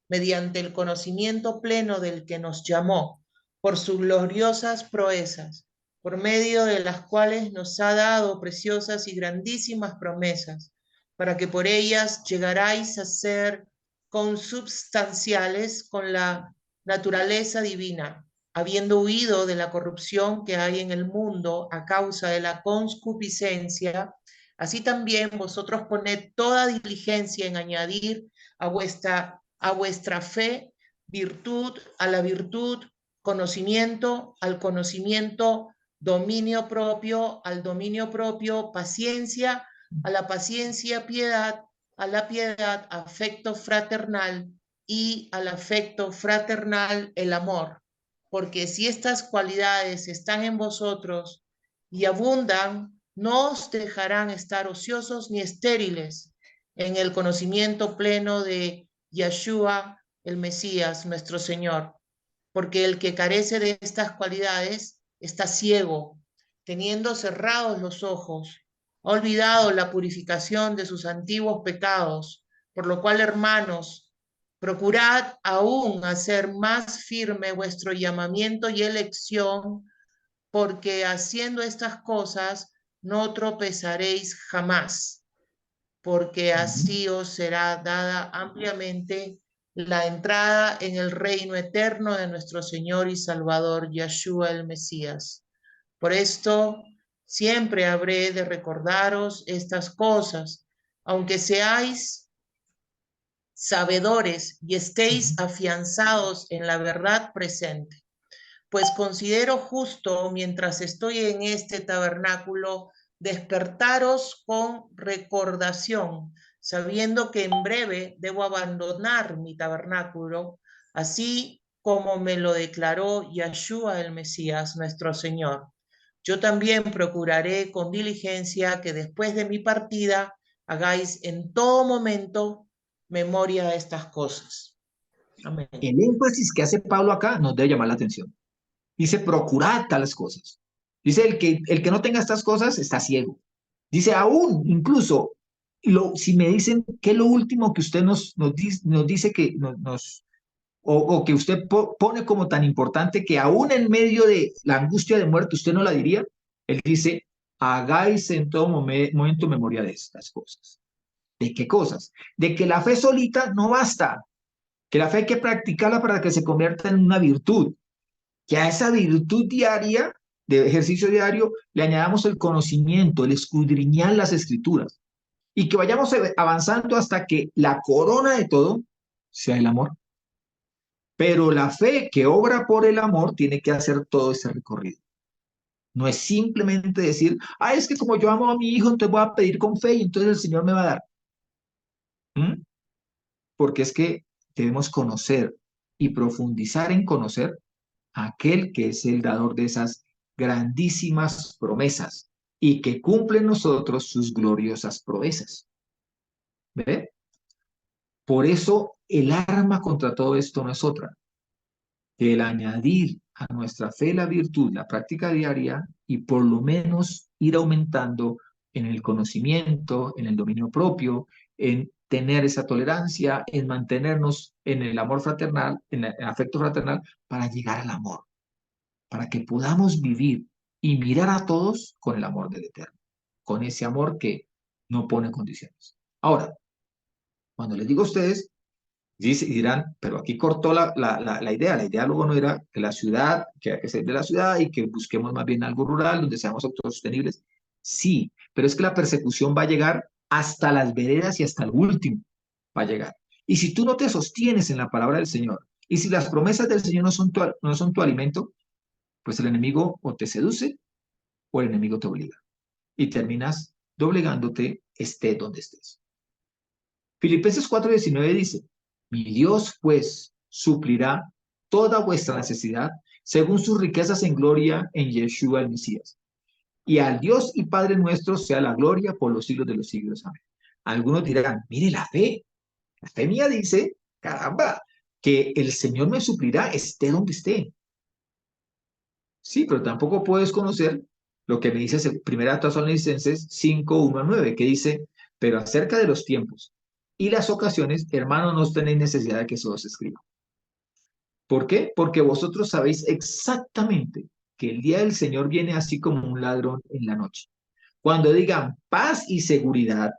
mediante el conocimiento pleno del que nos llamó, por sus gloriosas proezas, por medio de las cuales nos ha dado preciosas y grandísimas promesas, para que por ellas llegaráis a ser consubstanciales con la naturaleza divina, habiendo huido de la corrupción que hay en el mundo a causa de la concupiscencia. Así también vosotros poned toda diligencia en añadir a vuestra fe virtud, a la virtud conocimiento, al conocimiento dominio propio, al dominio propio paciencia, a la paciencia piedad, a la piedad afecto fraternal y al afecto fraternal el amor. Porque si estas cualidades están en vosotros y abundan, no os dejarán estar ociosos ni estériles en el conocimiento pleno de Yeshua, el Mesías, nuestro Señor. Porque el que carece de estas cualidades está ciego, teniendo cerrados los ojos, ha olvidado la purificación de sus antiguos pecados, por lo cual, hermanos, procurad aún hacer más firme vuestro llamamiento y elección, porque haciendo estas cosas no tropezaréis jamás, porque así os será dada ampliamente la entrada en el reino eterno de nuestro Señor y Salvador, Yeshua el Mesías. Por esto, siempre habré de recordaros estas cosas, aunque seáis sabedores y estéis afianzados en la verdad presente. Pues considero justo, mientras estoy en este tabernáculo, despertaros con recordación, sabiendo que en breve debo abandonar mi tabernáculo, así como me lo declaró Yeshua el Mesías, nuestro Señor. Yo también procuraré con diligencia que después de mi partida hagáis en todo momento memoria de estas cosas. Amén. El énfasis que hace Pablo acá nos debe llamar la atención. Dice, procurad tales cosas. Dice, el que no tenga estas cosas está ciego. Dice, aún, incluso, si me dicen que es lo último que usted nos dice que o que usted pone como tan importante que aún en medio de la angustia de muerte usted no la diría, él dice, hagáis en todo momento memoria de estas cosas. ¿De qué cosas? De que la fe solita no basta, que la fe hay que practicarla para que se convierta en una virtud, que a esa virtud diaria, de ejercicio diario, le añadamos el conocimiento, el escudriñar las escrituras, y que vayamos avanzando hasta que la corona de todo sea el amor. Pero la fe que obra por el amor tiene que hacer todo ese recorrido. No es simplemente decir, es que como yo amo a mi hijo, entonces voy a pedir con fe y entonces el Señor me va a dar. Porque es que debemos conocer y profundizar en conocer a aquel que es el dador de esas grandísimas promesas y que cumple en nosotros sus gloriosas proezas. ¿Ve? Por eso el arma contra todo esto no es otra que el añadir a nuestra fe la virtud, la práctica diaria y por lo menos ir aumentando en el conocimiento, en el dominio propio, en tener esa tolerancia, en mantenernos en el amor fraternal, en el afecto fraternal, para llegar al amor, para que podamos vivir y mirar a todos con el amor del Eterno, con ese amor que no pone condiciones. Ahora, cuando les digo a ustedes, dirán, pero aquí cortó la idea. La idea luego no era que la ciudad, que hay que salir de la ciudad y que busquemos más bien algo rural donde seamos autosostenibles. Sí, pero es que la persecución va a llegar hasta las veredas y hasta el último va a llegar. Y si tú no te sostienes en la palabra del Señor, y si las promesas del Señor no son tu alimento, pues el enemigo o te seduce o el enemigo te obliga. Y terminas doblegándote, esté donde estés. Filipenses 4:19 dice, mi Dios pues suplirá toda vuestra necesidad según sus riquezas en gloria en Yeshua el Mesías. Y al Dios y Padre nuestro sea la gloria por los siglos de los siglos. Amén. Algunos dirán, mire la fe mía dice, caramba, que el Señor me suplirá esté donde esté. Sí, pero tampoco puedes conocer lo que me dice Primera Tesalonicenses 5:1-9, que dice, pero acerca de los tiempos y las ocasiones, hermanos, no tenéis necesidad de que se os escriba. ¿Por qué? Porque vosotros sabéis exactamente que el día del Señor viene así como un ladrón en la noche. Cuando digan paz y seguridad,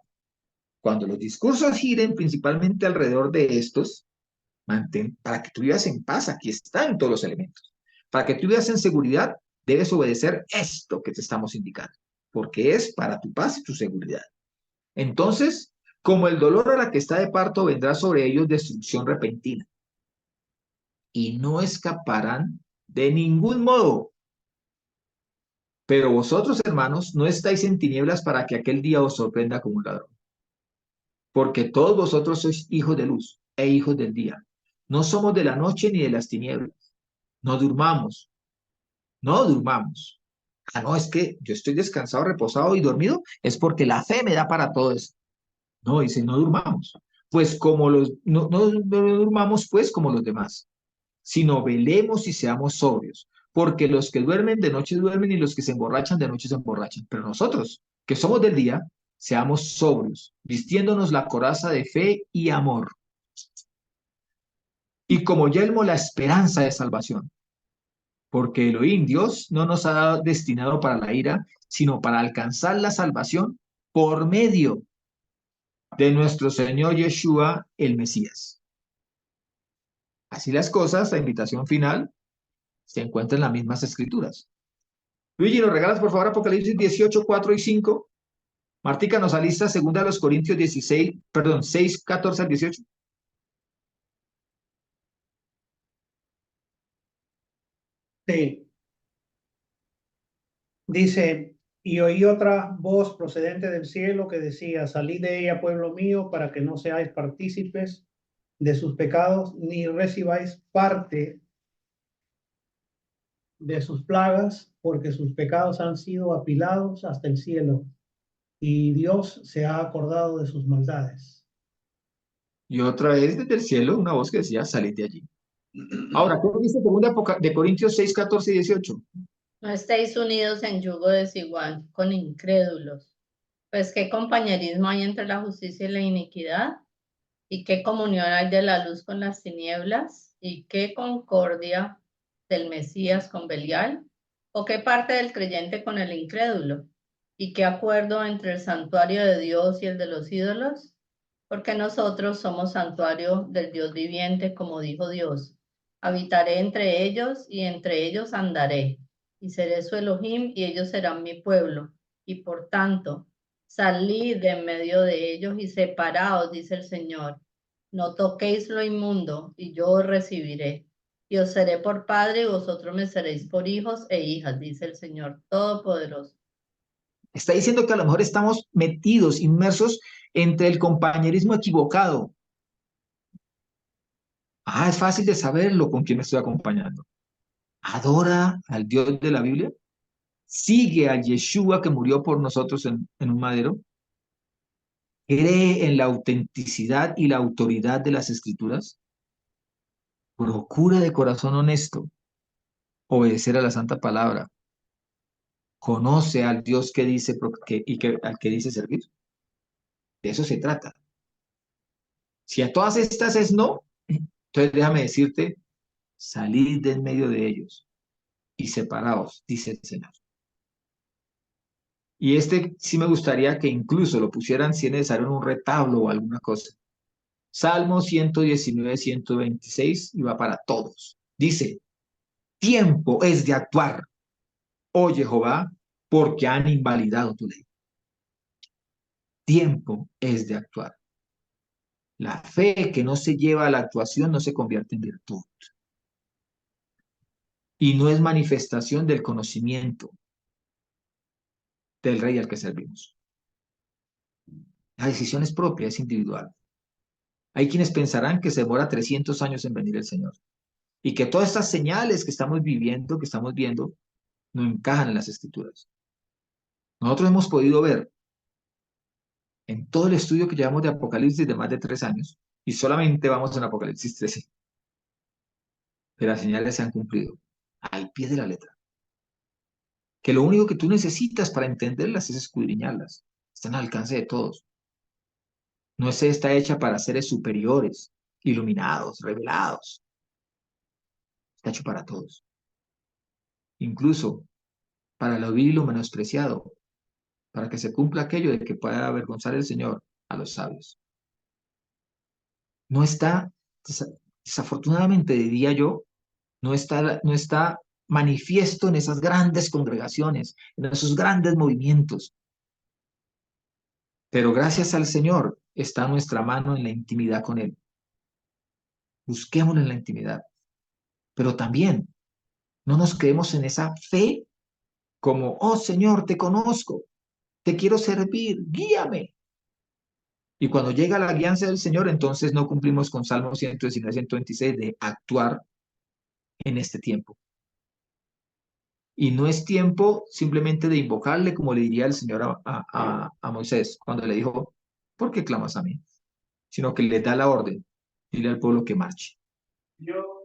Cuando los discursos giren principalmente alrededor de estos, para que tú vivas en paz, aquí están todos los elementos. Para que tú vivas en seguridad, debes obedecer esto que te estamos indicando, porque es para tu paz y tu seguridad. Entonces, como el dolor a la que está de parto, vendrá sobre ellos destrucción repentina, y no escaparán de ningún modo. Pero vosotros, hermanos, no estáis en tinieblas para que aquel día os sorprenda como un ladrón. Porque todos vosotros sois hijos de luz e hijos del día. No somos de la noche ni de las tinieblas. No durmamos, no durmamos. Ah, no, es que yo estoy descansado, reposado y dormido. Es porque la fe me da para todo eso. No, dice, no durmamos. Pues como no durmamos pues como los demás, sino velemos y seamos sobrios. Porque los que duermen de noche duermen y los que se emborrachan de noche se emborrachan. Pero nosotros, que somos del día, seamos sobrios, vistiéndonos la coraza de fe y amor. Y como yelmo la esperanza de salvación. Porque Elohim, Dios, no nos ha dado destinado para la ira, sino para alcanzar la salvación por medio de nuestro Señor Yeshua, el Mesías. Así las cosas, la invitación final se encuentra en las mismas escrituras. Luigi, ¿nos regalas por favor Apocalipsis 18, 4 y 5? Martica nos alista 2 Corintios 16, perdón, 6, 14 al 18. Sí, dice, y oí otra voz procedente del cielo que decía, salid de ella, pueblo mío, para que no seáis partícipes de sus pecados, ni recibáis parte de sus plagas, porque sus pecados han sido apilados hasta el cielo, y Dios se ha acordado de sus maldades. Y otra vez desde el cielo una voz que decía, salid de allí. Ahora, ¿qué dice 2 de Corintios 6, 14 y 18? No estéis unidos en yugo desigual con incrédulos. Pues qué compañerismo hay entre la justicia y la iniquidad, y qué comunión hay de la luz con las tinieblas, y qué concordia del Mesías con Belial, o qué parte del creyente con el incrédulo, y qué acuerdo entre el santuario de Dios y el de los ídolos, porque nosotros somos santuario del Dios viviente, como dijo Dios. Habitaré entre ellos y entre ellos andaré, y seré su Elohim y ellos serán mi pueblo. Y por tanto, salid de en medio de ellos y separaos, dice el Señor. No toquéis lo inmundo y yo os recibiré. Y os seré por padre y vosotros me seréis por hijos e hijas, dice el Señor Todopoderoso. Está diciendo que a lo mejor estamos metidos, inmersos entre el compañerismo equivocado. Ah, es fácil de saberlo con quién me estoy acompañando. Adora al Dios de la Biblia. Sigue a Yeshua que murió por nosotros en un madero. Cree en la autenticidad y la autoridad de las escrituras. Procura de corazón honesto obedecer a la santa palabra. Conoce al Dios que dice al que dice servir. De eso se trata. Si a todas estas es no, entonces déjame decirte, salid de en medio de ellos y separaos, dice el Señor. Y este sí me gustaría que incluso lo pusieran, si es necesario, en un retablo o alguna cosa. Salmo 119, 126, y va para todos. Dice, tiempo es de actuar, oh Jehová, porque han invalidado tu ley. Tiempo es de actuar. La fe que no se lleva a la actuación no se convierte en virtud. Y no es manifestación del conocimiento del rey al que servimos. La decisión es propia, es individual. Hay quienes pensarán que se demora 300 años en venir el Señor y que todas estas señales que estamos viviendo, que estamos viendo, no encajan en las escrituras. Nosotros hemos podido ver en todo el estudio que llevamos de Apocalipsis de más de 3 años y solamente vamos en Apocalipsis 13, que las señales se han cumplido al pie de la letra. Que lo único que tú necesitas para entenderlas es escudriñarlas. Están al alcance de todos. No está hecha para seres superiores, iluminados, revelados. Está hecho para todos. Incluso para lo vil y lo menospreciado, para que se cumpla aquello de que pueda avergonzar el Señor a los sabios. No está, desafortunadamente diría yo, no está manifiesto en esas grandes congregaciones, en esos grandes movimientos. Pero gracias al Señor está nuestra mano en la intimidad con Él. Busquémoslo en la intimidad. Pero también no nos quedemos en esa fe como, oh Señor, te conozco, te quiero servir, guíame. Y cuando llega la guianza del Señor, entonces no cumplimos con Salmo 119, 126 de actuar en este tiempo. Y no es tiempo simplemente de invocarle, como le diría el Señor a Moisés cuando le dijo, ¿por qué clamas a mí? Sino que le da la orden, dile al pueblo que marche.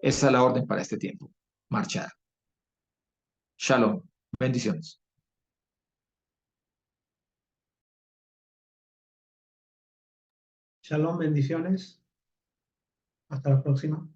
Esa es la orden para este tiempo, marchar. Shalom, bendiciones. Shalom, bendiciones. Hasta la próxima.